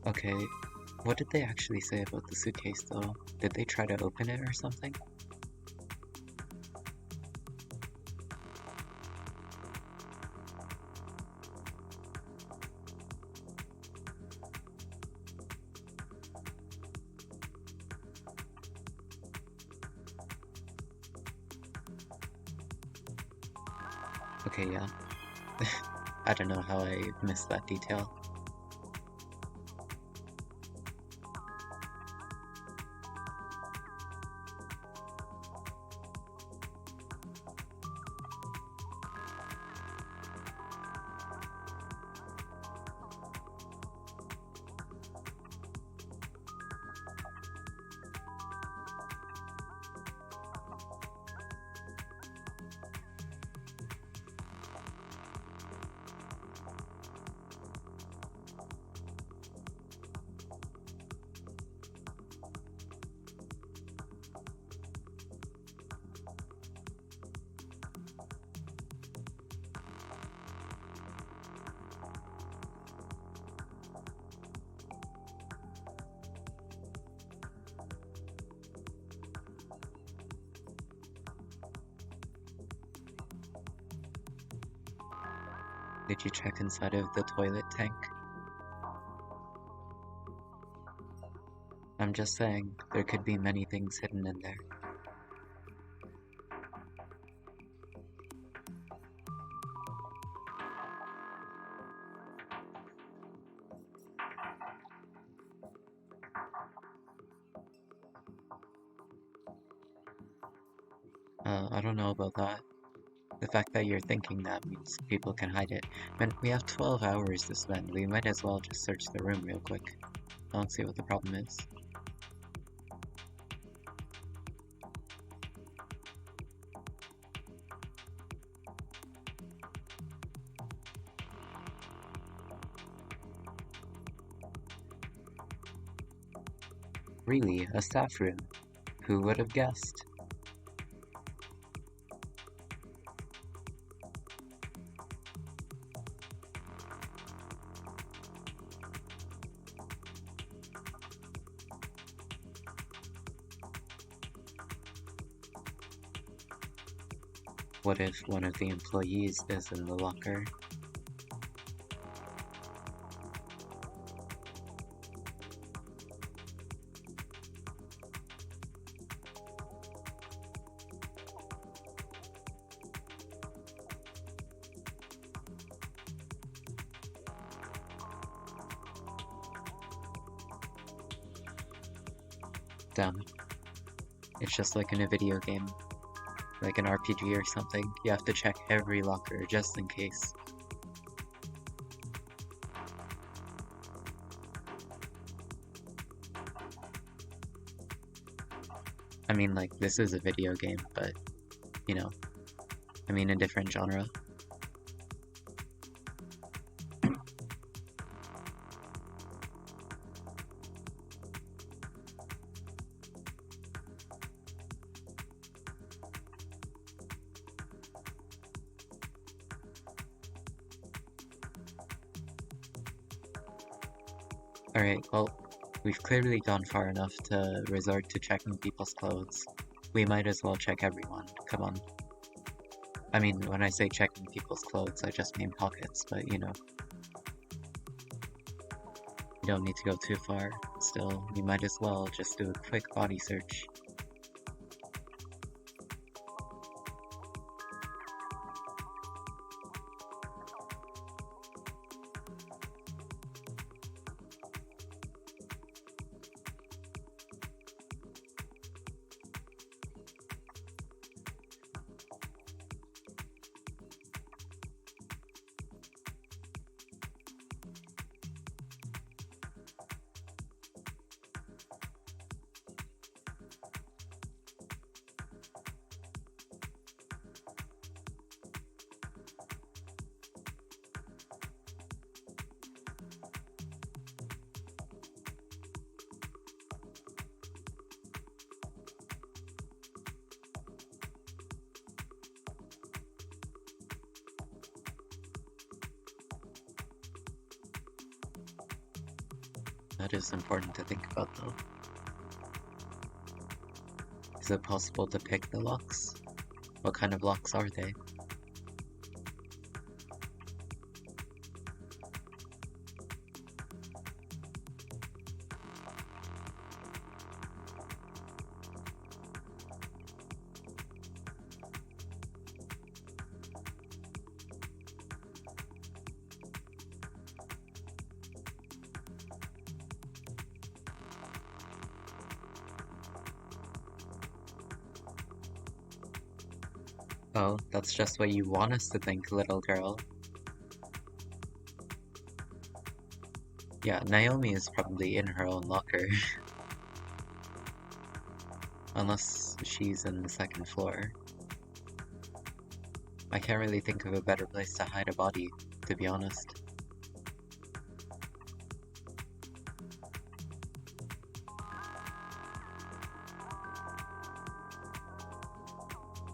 Okay, what did they actually say about the suitcase though? Did they try to open it or something? Okay, yeah. I don't know how I missed that detail. Did you check inside of the toilet tank? I'm just saying, there could be many things hidden in there. I don't know about that. The fact that you're thinking that means people can hide it. Man, we have 12 hours to spend. We might as well just search the room real quick. I don't see what the problem is. Really, a staff room? Who would have guessed? What if one of the employees is in the locker? Damn it. It's just like in a video game, like an RPG or something. You have to check every locker just in case. I mean, like, this is a video game, but, you know, I mean a different genre. Alright, well, we've clearly gone far enough to resort to checking people's clothes. We might as well check everyone, come on. I mean, when I say checking people's clothes, I just mean pockets, but you know. You don't need to go too far. Still, you might as well just do a quick body search. That is important to think about though. Is it possible to pick the locks? What kind of locks are they? Oh, that's just what you want us to think, little girl. Yeah, Naomi is probably in her own locker. Unless she's in the second floor. I can't really think of a better place to hide a body, to be honest.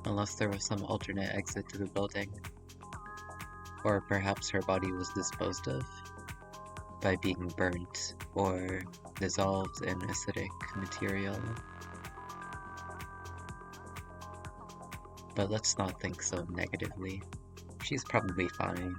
Unless there was some alternate exit to the building. Or perhaps her body was disposed of by being burnt or dissolved in acidic material. But let's not think so negatively. She's probably fine.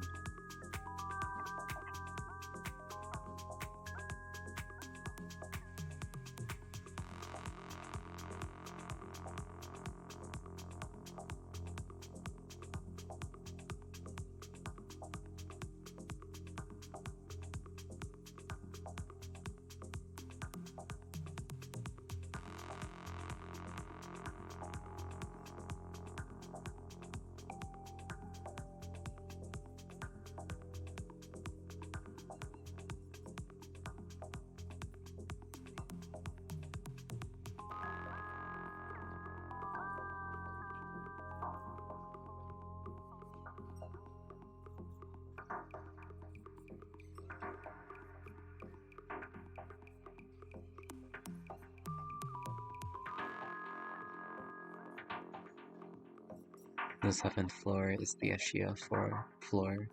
The 7th floor is the Ashia floor,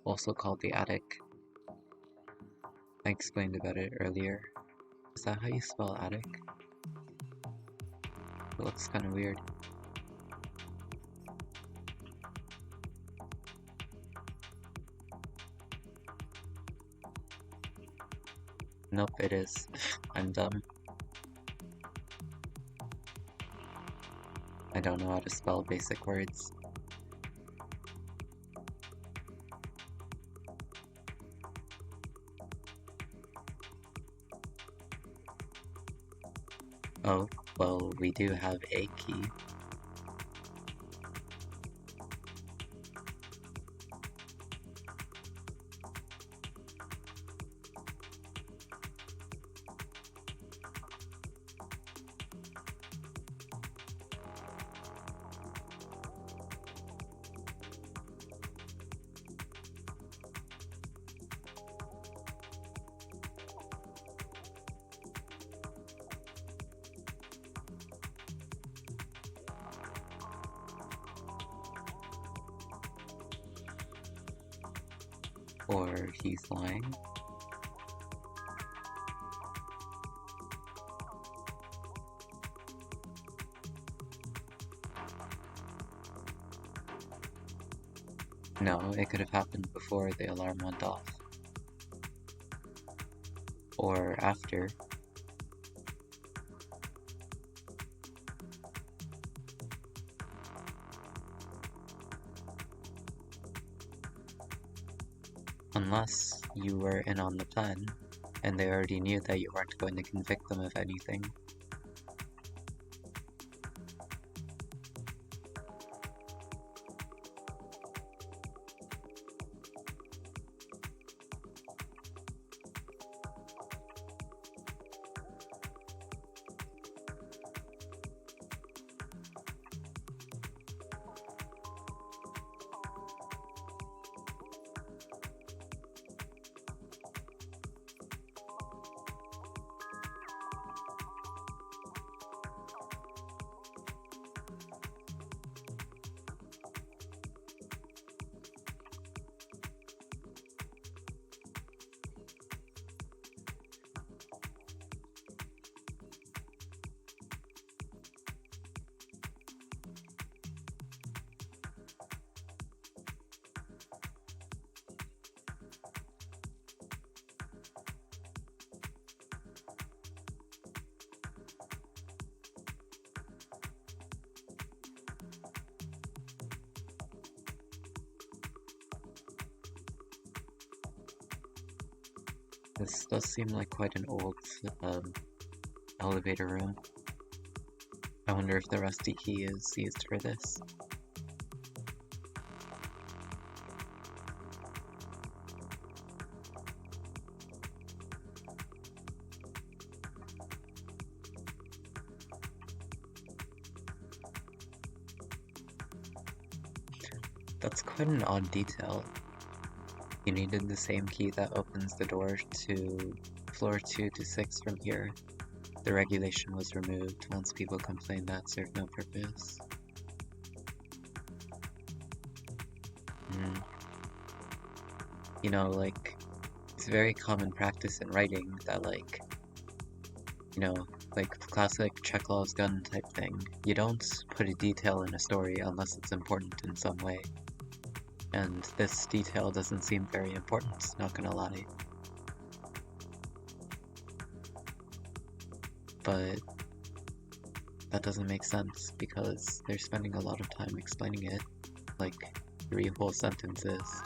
also called the attic. I explained about it earlier. Is that how you spell attic? It looks kinda weird. Nope, it is. I'm dumb. I don't know how to spell basic words. Oh, Well, we do have a key. Or he's lying. No, it could have happened before the alarm went off. Or after. Unless you were in on the plan, and they already knew that you weren't going to convict them of anything. This does seem like quite an old elevator room. I wonder if the rusty key is used for this. That's quite an odd detail. You needed the same key that opens the door to floor 2 to 6 from here. The regulation was removed once people complained that served no purpose. You know, like, it's very common practice in writing that, like, you know, like classic Chekhov's gun type thing. You don't put a detail in a story unless it's important in some way. And this detail doesn't seem very important, not gonna lie. But that doesn't make sense because they're spending a lot of time explaining it, like 3 whole sentences.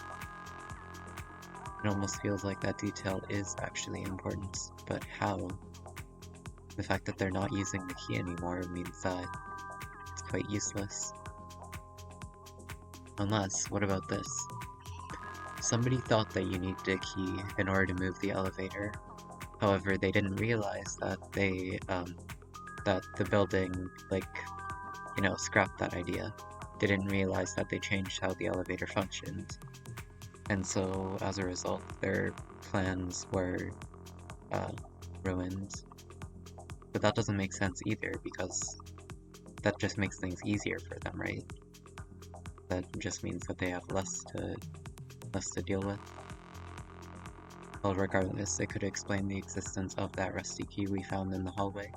It almost feels like that detail is actually important, but how? The fact that they're not using the key anymore means that it's quite useless. Unless, what about this? Somebody thought that you needed a key in order to move the elevator. However, they didn't realize that that the building, like, you know, scrapped that idea. They didn't realize that they changed how the elevator functioned. And so, as a result, their plans were, ruined. But that doesn't make sense either, because that just makes things easier for them, right? That just means that they have less to deal with. Well, regardless, it could explain the existence of that rusty key we found in the hallway.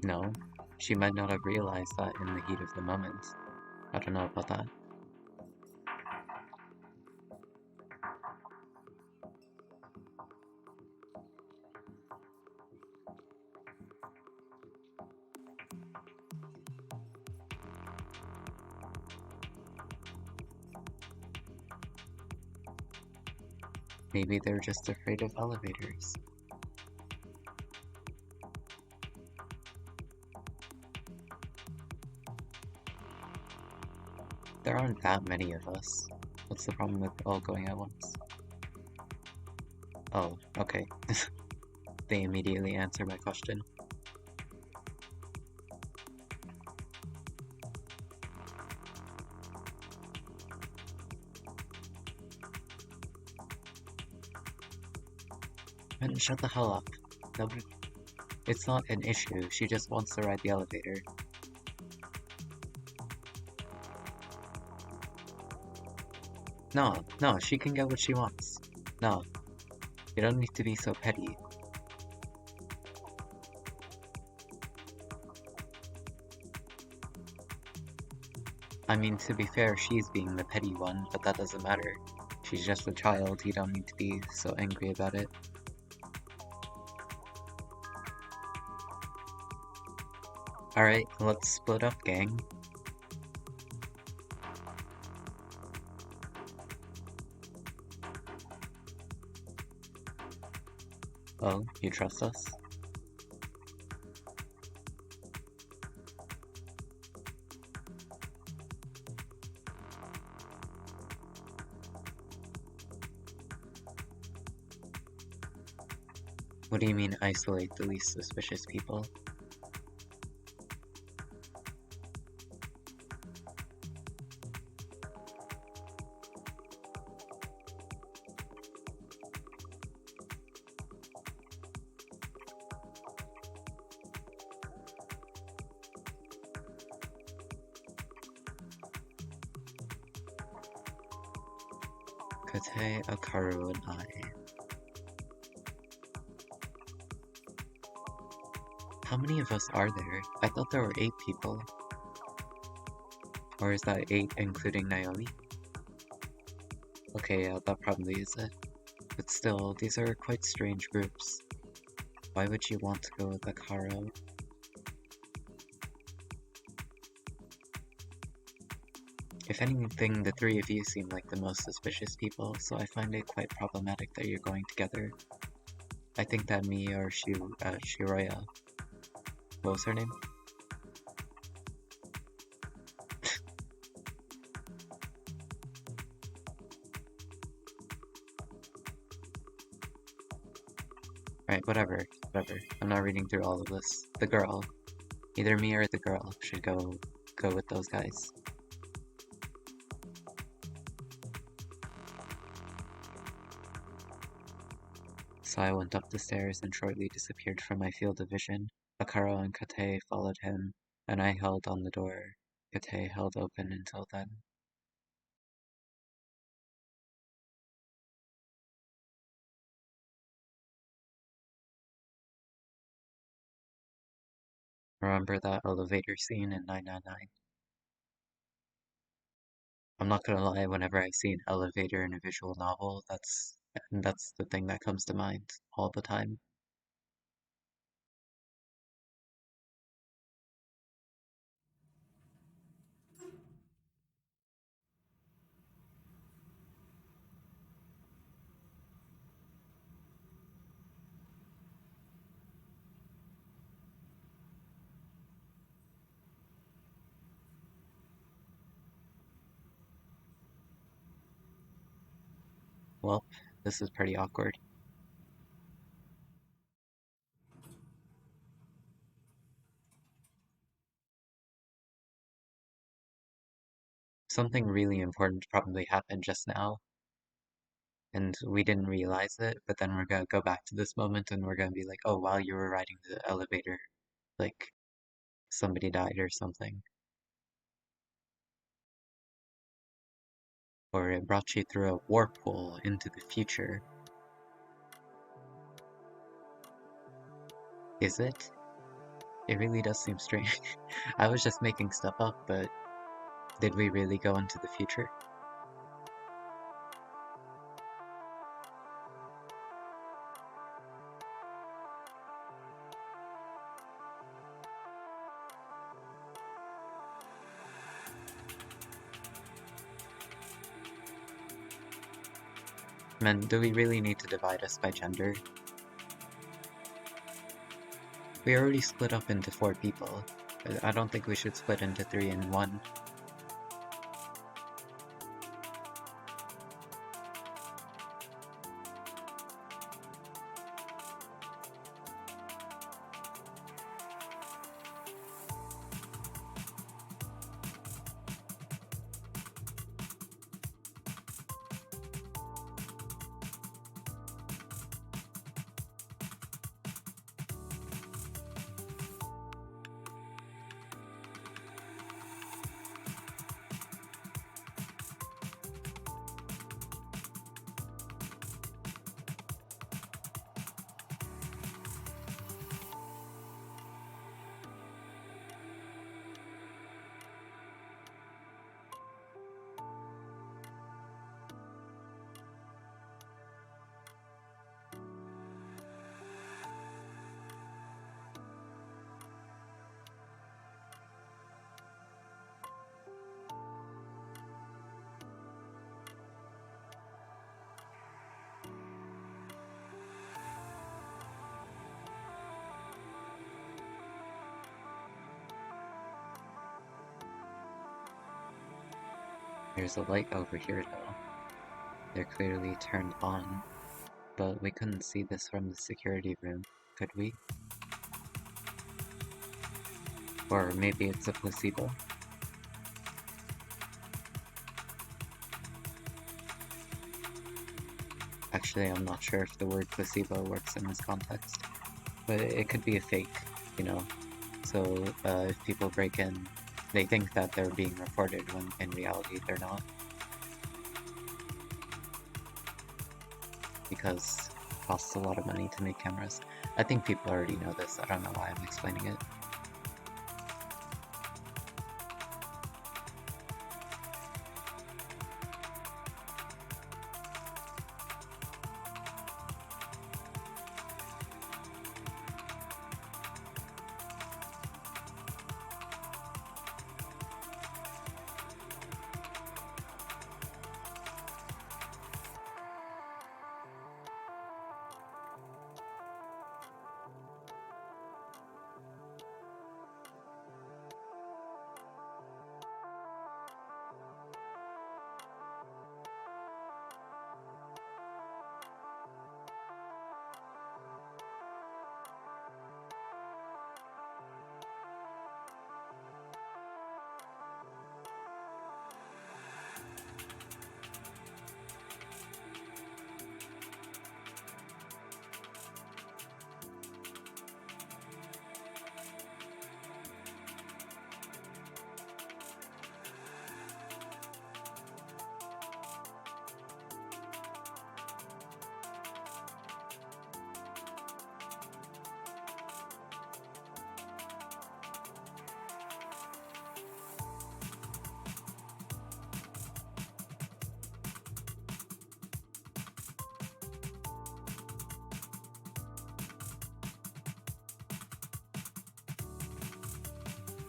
No, she might not have realized that in the heat of the moment. I don't know about that. Maybe they're just afraid of elevators. There aren't that many of us. What's the problem with all going at once? Oh, okay. They immediately answer my question. And shut the hell up. Nobody... It's not an issue, she just wants to ride the elevator. No, she can get what she wants. No, you don't need to be so petty. I mean, to be fair, she's being the petty one, but that doesn't matter. She's just a child, you don't need to be so angry about it. Alright, let's split up, gang. Oh, you trust us? What do you mean isolate the least suspicious people? Kate, Akaru, and I. How many of us are there? I thought there were 8 people. Or is that 8 including Naomi? Okay, yeah, that probably is it. But still, these are quite strange groups. Why would you want to go with Akaru? If anything, the 3 of you seem like the most suspicious people, so I find it quite problematic that you're going together. I think that me or Shiroya... What was her name? Right, whatever. I'm not reading through all of this. The girl. Either me or the girl should go with those guys. So I went up the stairs and shortly disappeared from my field of vision. Akaro and Kate followed him, and I held on the door. Kate held open until then. Remember that elevator scene in 999? I'm not gonna lie, whenever I see an elevator in a visual novel, that's the thing that comes to mind all the time. Well, this is pretty awkward. Something really important probably happened just now, and we didn't realize it, but then we're gonna go back to this moment and we're gonna be like, oh, while you were riding the elevator, like, somebody died or something. Or it brought you through a warp hole into the future. Is it? It really does seem strange. I was just making stuff up, but did we really go into the future? Man, do we really need to divide us by gender? We already split up into 4 people. I don't think we should split into 3 and 1. There's a light over here though. They're clearly turned on, but we couldn't see this from the security room, could we? Or maybe it's a placebo? Actually, I'm not sure if the word placebo works in this context, but it could be a fake, you know? So if people break in, they think that they're being recorded when in reality they're not. Because it costs a lot of money to make cameras. I think people already know this, I don't know why I'm explaining it.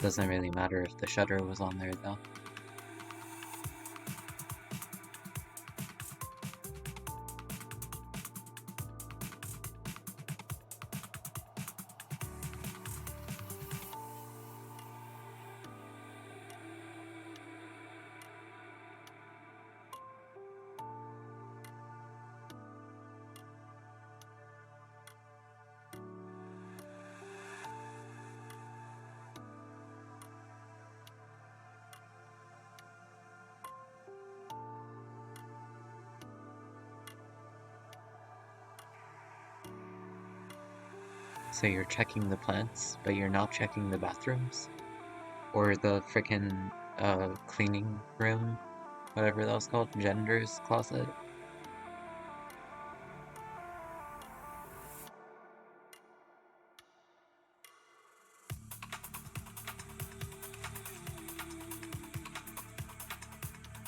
Doesn't really matter if the shutter was on there though. So you're checking the plants, but you're not checking the bathrooms? Or the frickin' cleaning room? Whatever that was called? Gender's closet?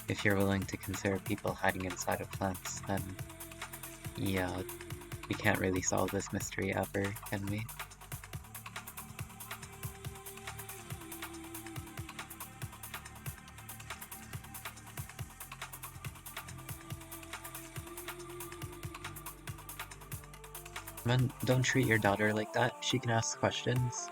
If you're willing to consider people hiding inside of plants, then yeah, we can't really solve this mystery ever, can we? Man, don't treat your daughter like that. She can ask questions.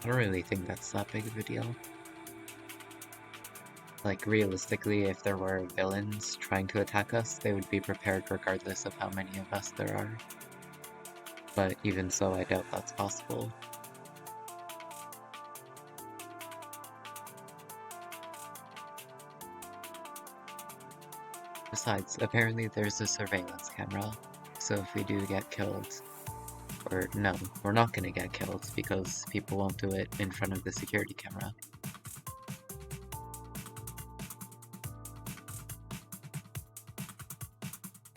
I don't really think that's that big of a deal. Like, realistically, if there were villains trying to attack us, they would be prepared regardless of how many of us there are. But even so, I doubt that's possible. Besides, apparently there's a surveillance camera, so if we do get killed, or no, we're not gonna get killed because people won't do it in front of the security camera.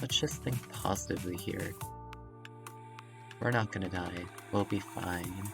Let's just think positively here. We're not gonna die. We'll be fine.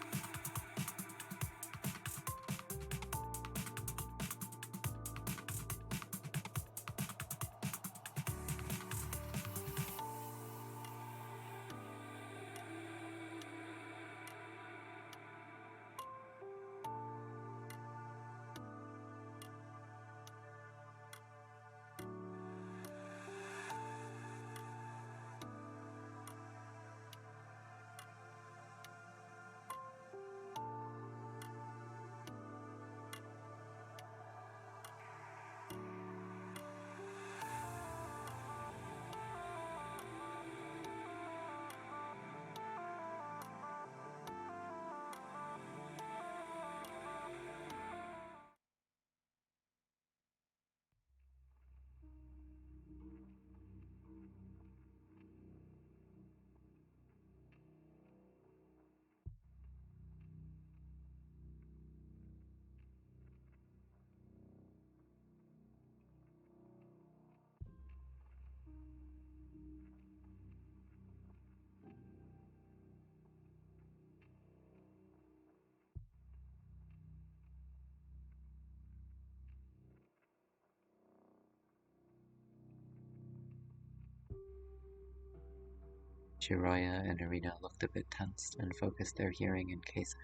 Jiraiya and Arena looked a bit tensed and focused their hearing in case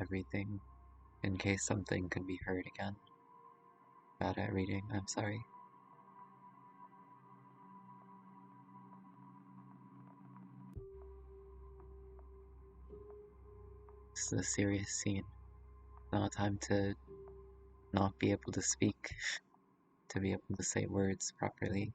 something could be heard again. Bad at reading, I'm sorry. This is a serious scene. Not time to not be able to speak, to be able to say words properly.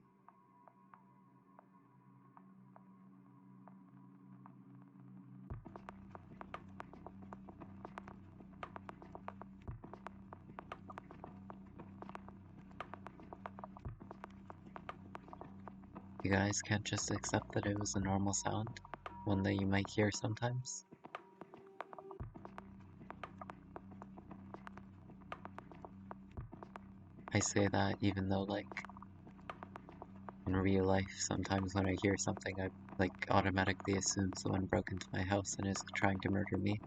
You guys can't just accept that it was a normal sound, one that you might hear sometimes. I say that even though, like, in real life, sometimes when I hear something, I, like, automatically assume someone broke into my house and is trying to murder me.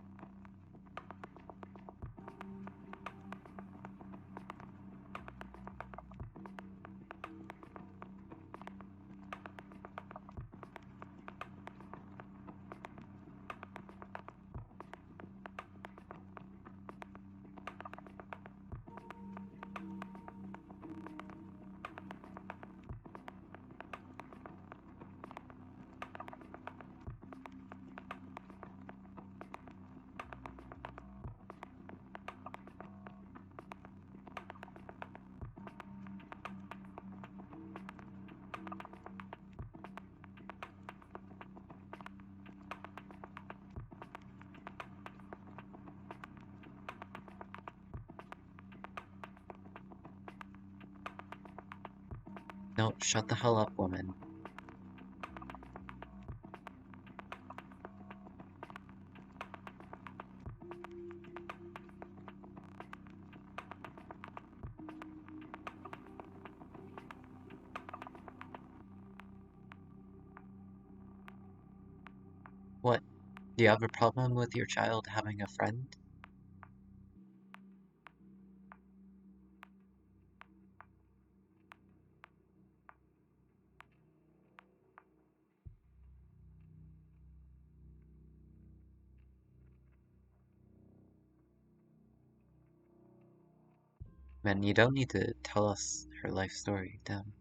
No, shut the hell up, woman. What? Do you have a problem with your child having a friend? Man, you don't need to tell us her life story, damn.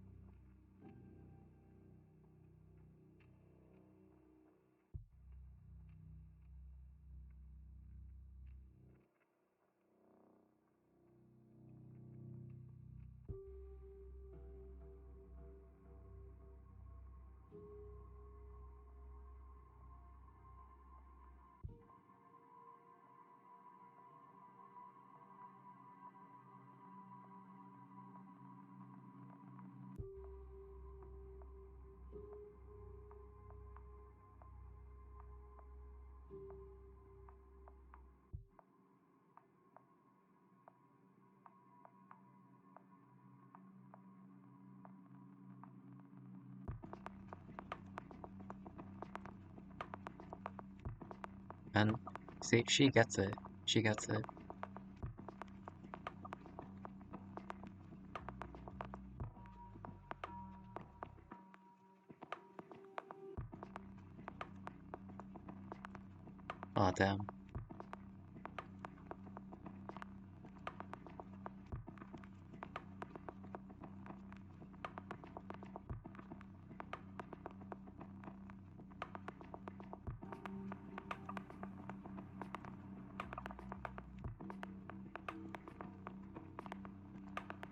And see, she gets it. She gets it. Aw, damn.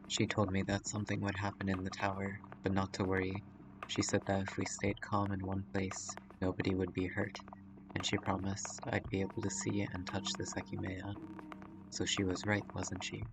She told me that something would happen in the tower, but not to worry. She said that if we stayed calm in one place, nobody would be hurt, and she promised I'd be able to see and touch the Sekimeiya. So she was right, wasn't she?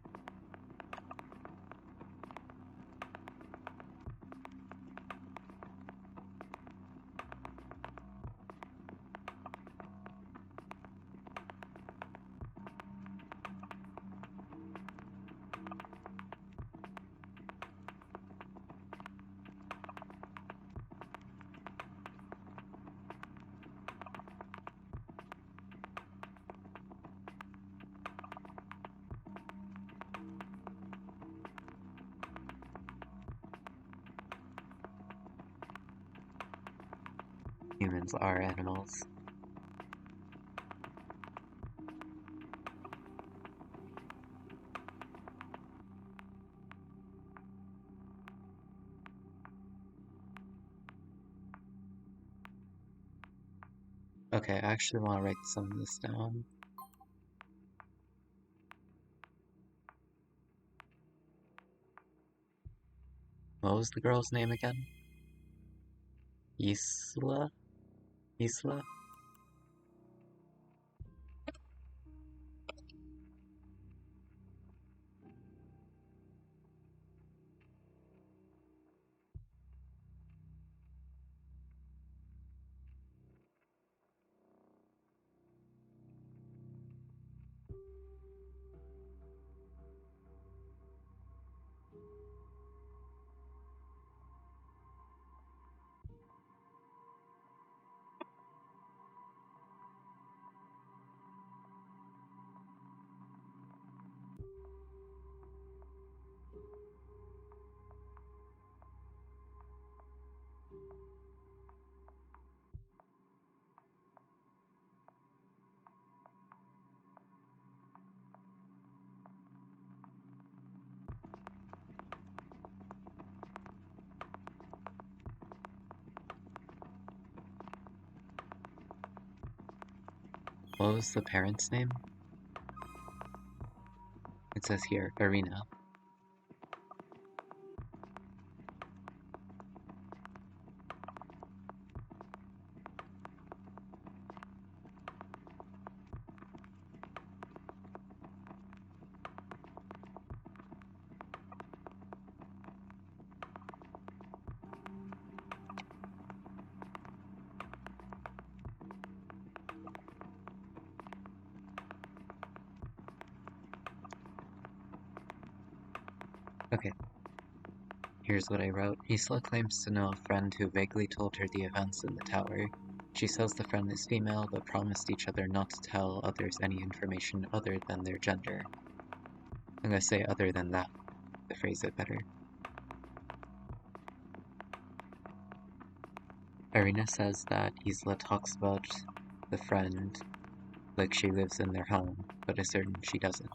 Humans are animals. Okay, I actually want to write some of this down. What was the girl's name again? Isla? Isla? What was the parent's name? It says here, Arena. Okay, here's what I wrote. Isla claims to know a friend who vaguely told her the events in the tower. She says the friend is female, but promised each other not to tell others any information other than their gender. I'm gonna say other than that to phrase it better. Irina says that Isla talks about the friend like she lives in their home, but is certain she doesn't.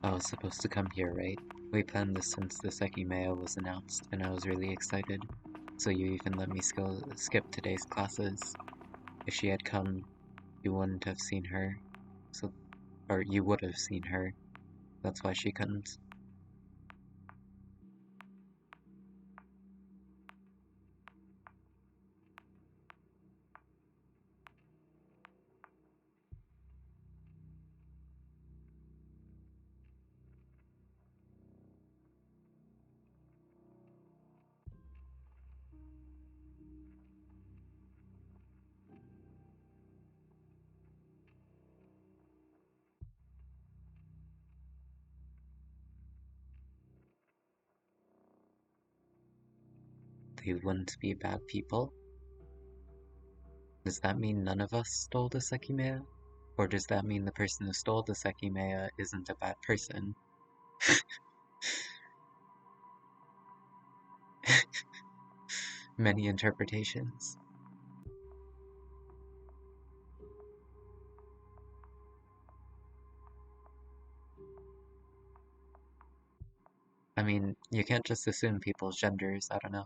I was supposed to come here, right? We planned this since the Sekimeiya was announced, and I was really excited. So you even let me skip today's classes. If she had come, you wouldn't have seen her. So, or you would have seen her. That's why she couldn't. They wouldn't be bad people. Does that mean none of us stole the Sekimeiya? Or does that mean the person who stole the Sekimeiya isn't a bad person? Many interpretations. I mean, you can't just assume people's genders, I don't know.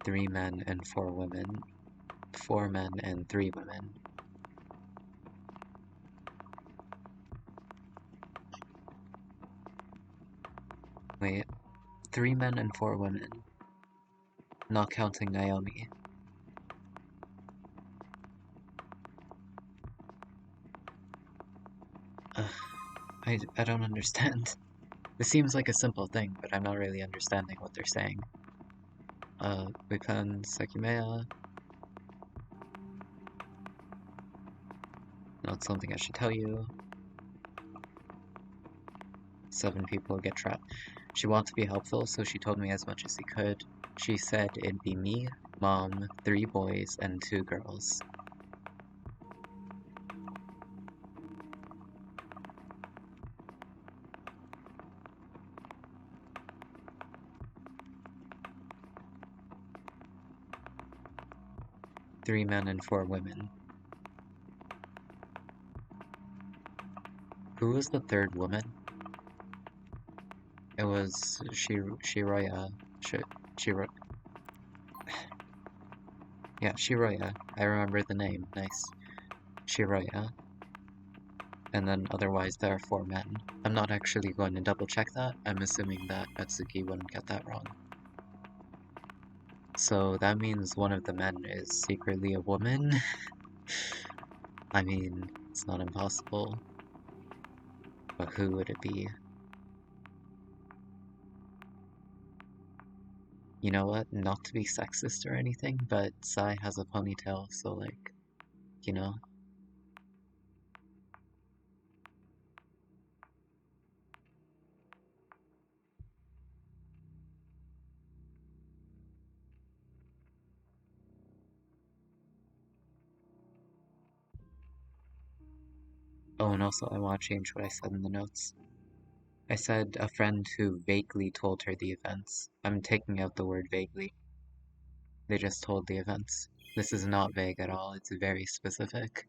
3 men and 4 women. 4 men and 3 women. Wait, 3 men and 4 women. Not counting Naomi. Ugh, I don't understand. This seems like a simple thing, but I'm not really understanding what they're saying. We planned Sekimeiya. Not something I should tell you. 7 people get trapped. She wanted to be helpful, so she told me as much as she could. She said it'd be me, mom, 3 boys, and 2 girls. 3 men and 4 women. Who was the third woman? It was Shiroya. Shiro. Yeah, Shiroya. I remember the name. Nice. Shiroya. And then otherwise there are 4 men. I'm not actually going to double check that. I'm assuming that Atsuki wouldn't get that wrong. So that means one of the men is secretly a woman? I mean, it's not impossible. But who would it be? You know what? Not to be sexist or anything, but Sai has a ponytail, so like, you know? Oh, and also I want to change what I said in the notes. I said a friend who vaguely told her the events. I'm taking out the word vaguely. They just told the events. This is not vague at all, it's very specific.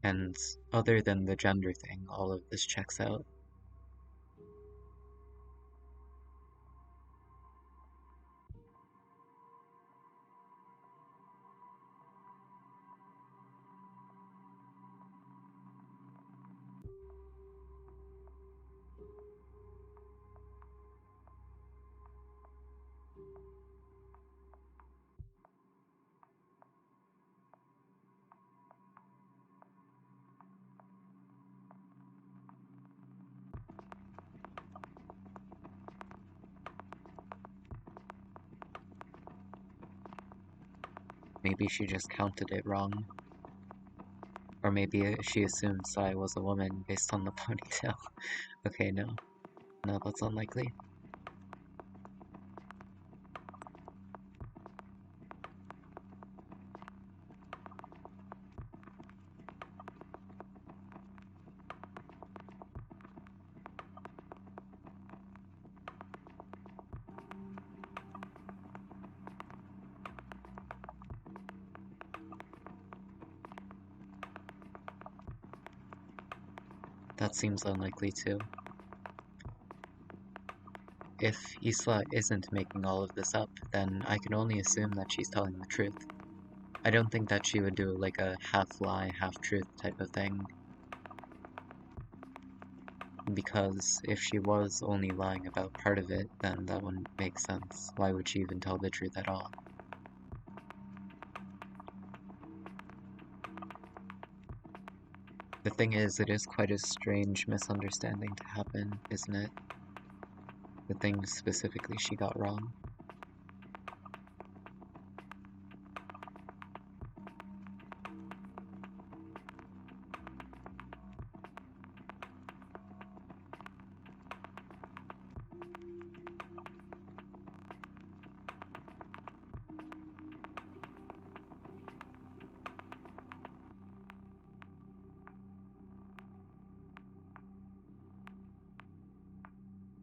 And other than the gender thing, all of this checks out. Maybe she just counted it wrong. Or maybe she assumed Sai was a woman based on the ponytail. Okay, no. No, that's unlikely. That seems unlikely too. If Isla isn't making all of this up, then I can only assume that she's telling the truth. I don't think that she would do like a half lie, half truth type of thing, because if she was only lying about part of it, then that wouldn't make sense. Why would she even tell the truth at all? The thing is, it is quite a strange misunderstanding to happen, isn't it? The thing specifically she got wrong.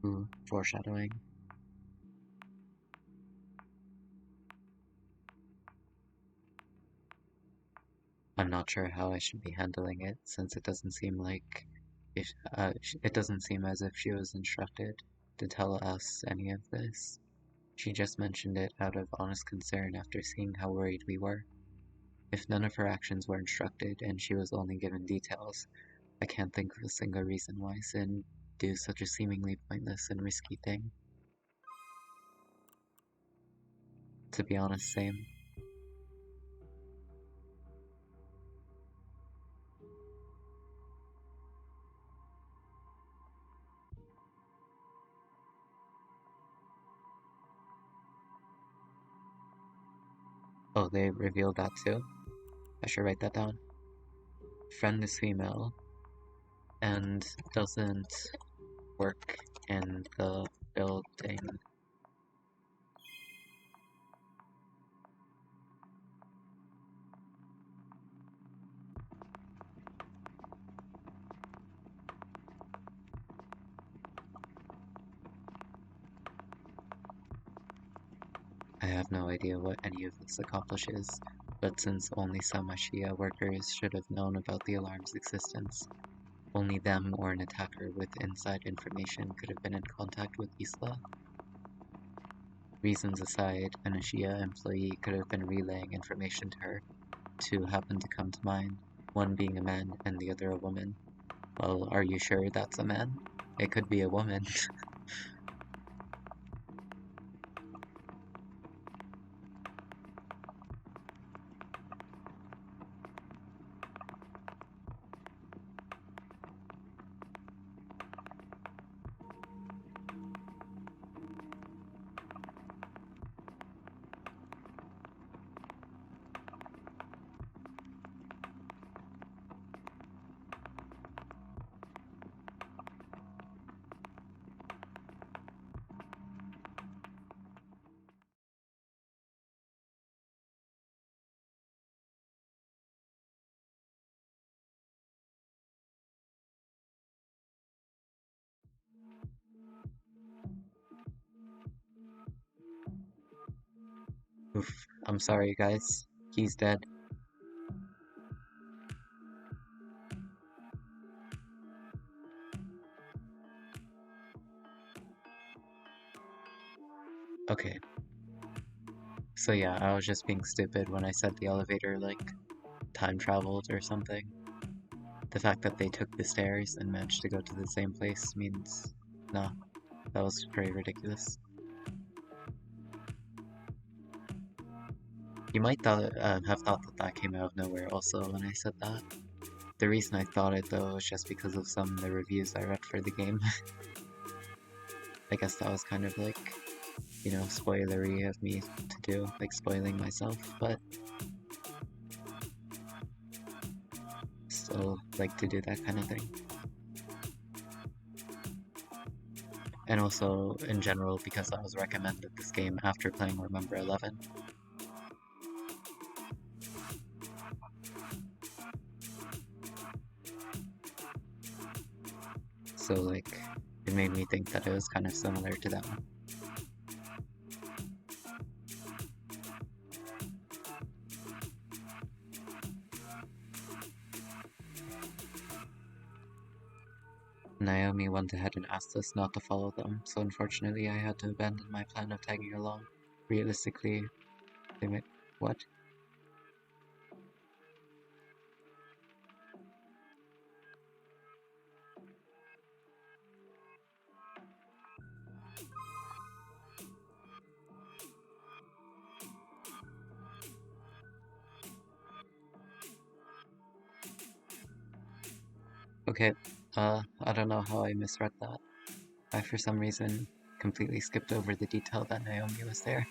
Ooh, foreshadowing. I'm not sure how I should be handling it, since it doesn't seem like it doesn't seem as if she was instructed to tell us any of this. She just mentioned it out of honest concern after seeing how worried we were. If none of her actions were instructed and she was only given details, I can't think of a single reason why Sin do such a seemingly pointless and risky thing. To be honest, same. Oh, they revealed that too? I should write that down. Friend is female and doesn't work in the building. I have no idea what any of this accomplishes, but since only Samashia workers should have known about the alarm's existence, only them or an attacker with inside information could have been in contact with Isla. Reasons aside, an Ashia employee could have been relaying information to her. Two happened to come to mind, one being a man and the other a woman. Well, are you sure that's a man? It could be a woman. Oof, I'm sorry guys. He's dead. Okay, so yeah, I was just being stupid when I said the elevator, like, time traveled or something. The fact that they took the stairs and managed to go to the same place means... no, that was pretty ridiculous. You might have thought that that came out of nowhere also when I said that. The reason I thought it though was just because of some of the reviews I read for the game. I guess that was kind of like you know, spoilery of me to do, like spoiling myself, but still like to do that kind of thing. And also, in general, because I was recommended this game after playing Remember 11. So, like, it made me think that it was kind of similar to that one. Naomi went ahead and asked us not to follow them, so unfortunately I had to abandon my plan of tagging along. Realistically, they might... What? Okay, I don't know how I misread that. I, for some reason, completely skipped over the detail that Naomi was there.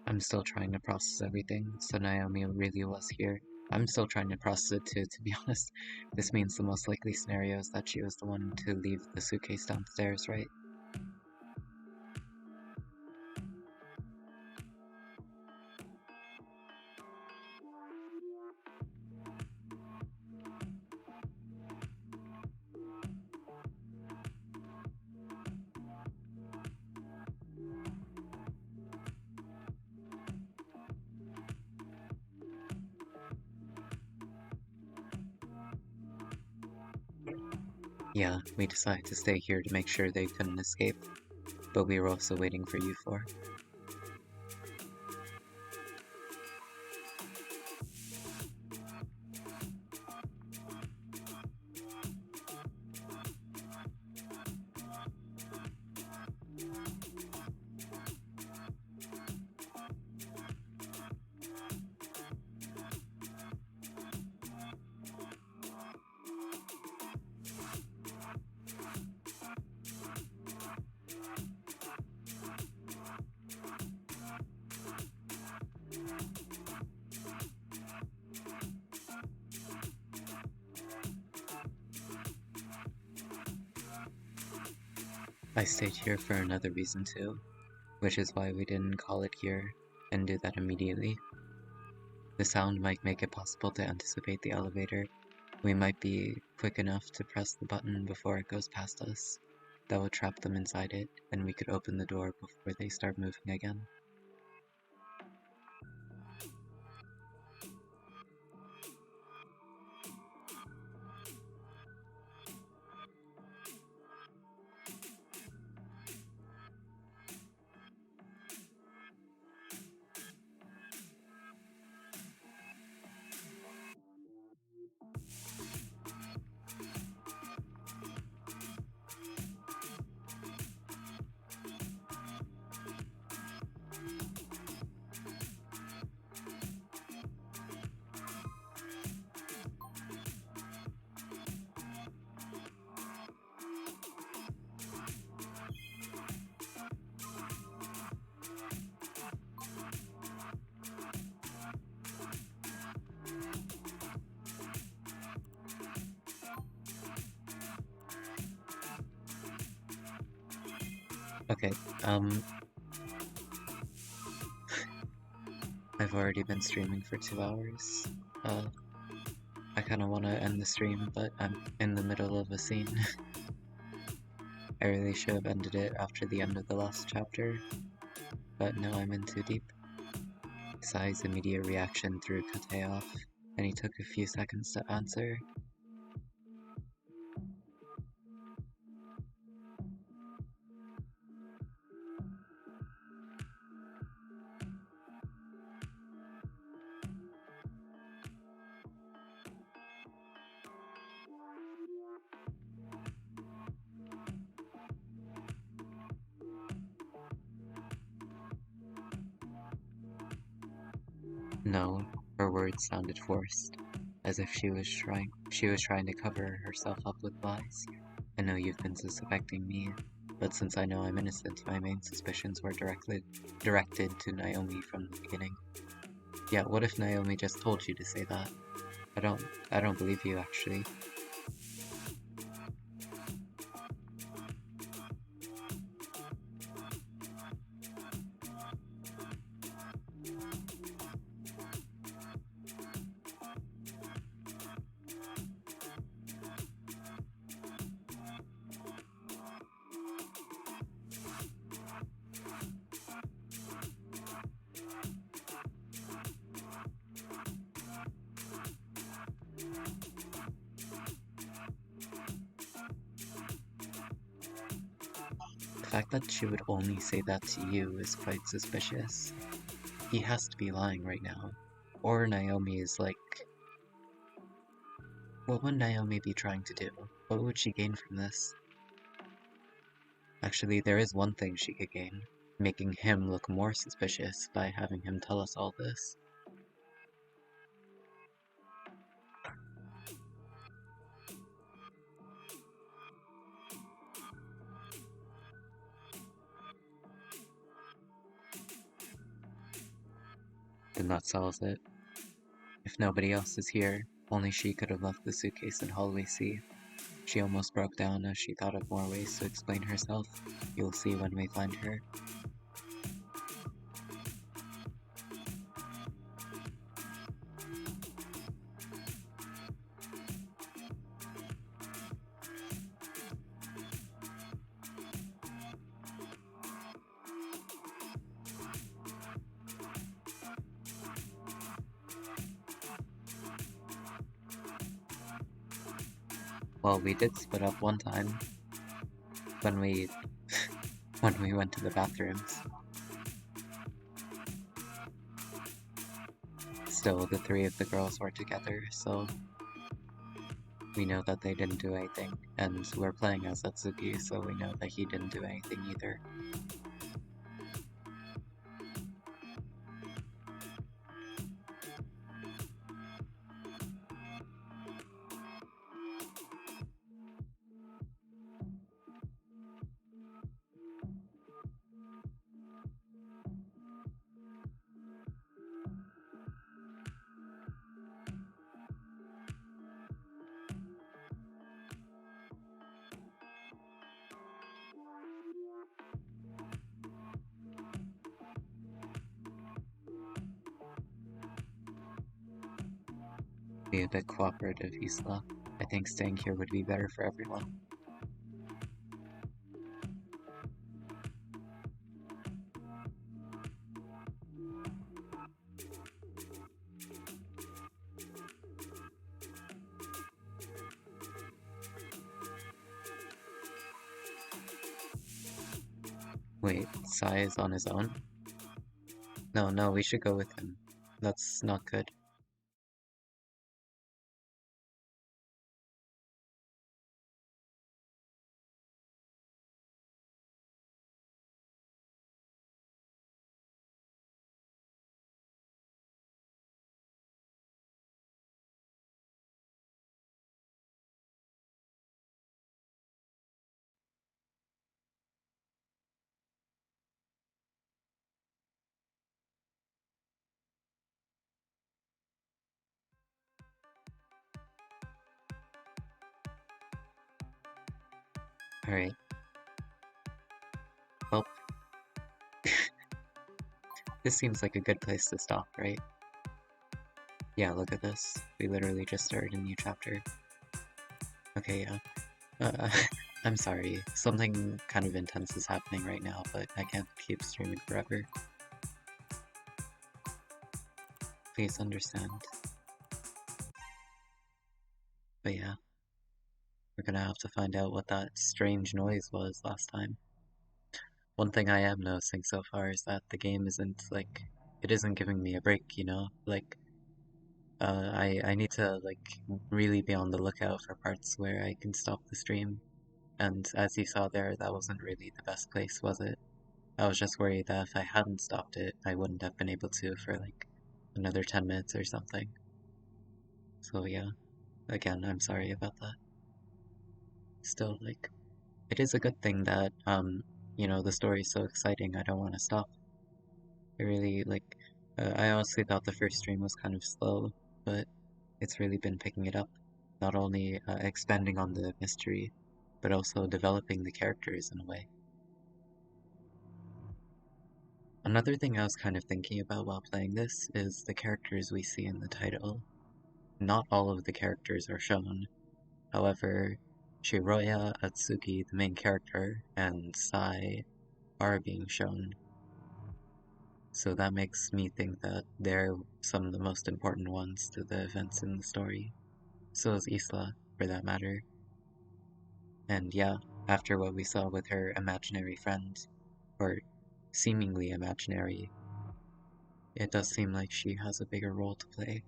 I'm still trying to process everything, so Naomi really was here. I'm still trying to process it too, to be honest. This means the most likely scenario is that she was the one to leave the suitcase downstairs, right? Yeah, we decided to stay here to make sure they couldn't escape, but we were also waiting for you four. I stayed here for another reason too, which is why we didn't call it here and do that immediately. The sound might make it possible to anticipate the elevator. We might be quick enough to press the button before it goes past us. That would trap them inside it, and we could open the door before they start moving again. Okay, already been streaming for 2 hours. I kind of want to end the stream, but I'm in the middle of a scene. I really should have ended it after the end of the last chapter, but no, I'm in too deep. Sai's immediate reaction threw Kate off, and he took a few seconds to answer. No, her words sounded forced, as if she was trying to cover herself up with lies. I know you've been suspecting me, but since I know I'm innocent, my main suspicions were directed to Naomi from the beginning. Yeah, what if Naomi just told you to say that? I don't believe you, actually. The fact that she would only say that to you is quite suspicious. He has to be lying right now. Or Naomi is like... What would Naomi be trying to do? What would she gain from this? Actually, there is one thing she could gain. Making him look more suspicious by having him tell us all this. Then that solves it. If nobody else is here, only she could have left the suitcase in Hallway C. She almost broke down as she thought of more ways to explain herself. You'll see when we find her. Well, we did split up one time. When we... when we went to the bathrooms. Still, the three of the girls were together, so... We know that they didn't do anything, and we're playing as Satsuki, so we know that he didn't do anything either. Be a bit cooperative, Isla. I think staying here would be better for everyone. Wait, Sai is on his own? No, we should go with him. That's not good. Alright. Well, This seems like a good place to stop, right? Yeah, look at this. We literally just started a new chapter. Okay, yeah. Uh, I'm sorry. Something kind of intense is happening right now, but I can't keep streaming forever. Please understand. But yeah, we're gonna have to find out what that strange noise was last time. One thing I am noticing so far is that the game isn't like it isn't giving me a break, you know? Like I need to like really be on the lookout for parts where I can stop the stream. And as you saw there, that wasn't really the best place, was it? I was just worried that if I hadn't stopped it, I wouldn't have been able to for like another 10 minutes or something. So yeah, again, I'm sorry about that. Still, like, it is a good thing that, the story is so exciting, I don't want to stop. I really, like, I honestly thought the first stream was kind of slow, but it's really been picking it up. Not only expanding on the mystery, but also developing the characters in a way. Another thing I was kind of thinking about while playing this is the characters we see in the title. Not all of the characters are shown. However, Shiroya, Atsuki, the main character, and Sai are being shown. So that makes me think that they're some of the most important ones to the events in the story. So is Isla, for that matter. And yeah, after what we saw with her imaginary friend, or seemingly imaginary, it does seem like she has a bigger role to play.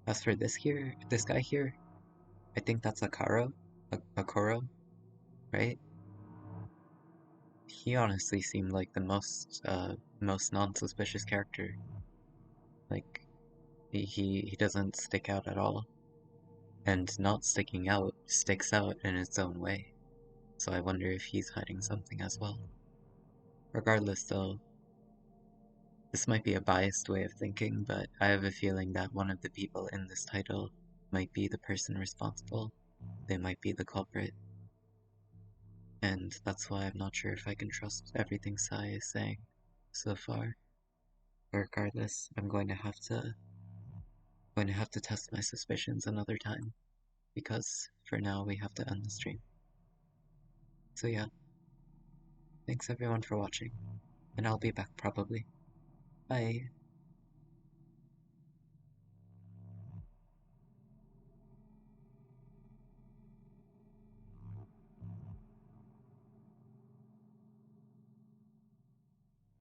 As for this guy here, I think that's Akoro, right? He honestly seemed like the most non-suspicious character. Like he doesn't stick out at all, and not sticking out sticks out in its own way. So I wonder if he's hiding something as well. Regardless, though, this might be a biased way of thinking, but I have a feeling that one of the people in this title might be the person responsible. They might be the culprit. And that's why I'm not sure if I can trust everything Sai is saying so far. But regardless, I'm going to have to test my suspicions another time, because for now we have to end the stream. So yeah, thanks everyone for watching, and I'll be back probably. Bye.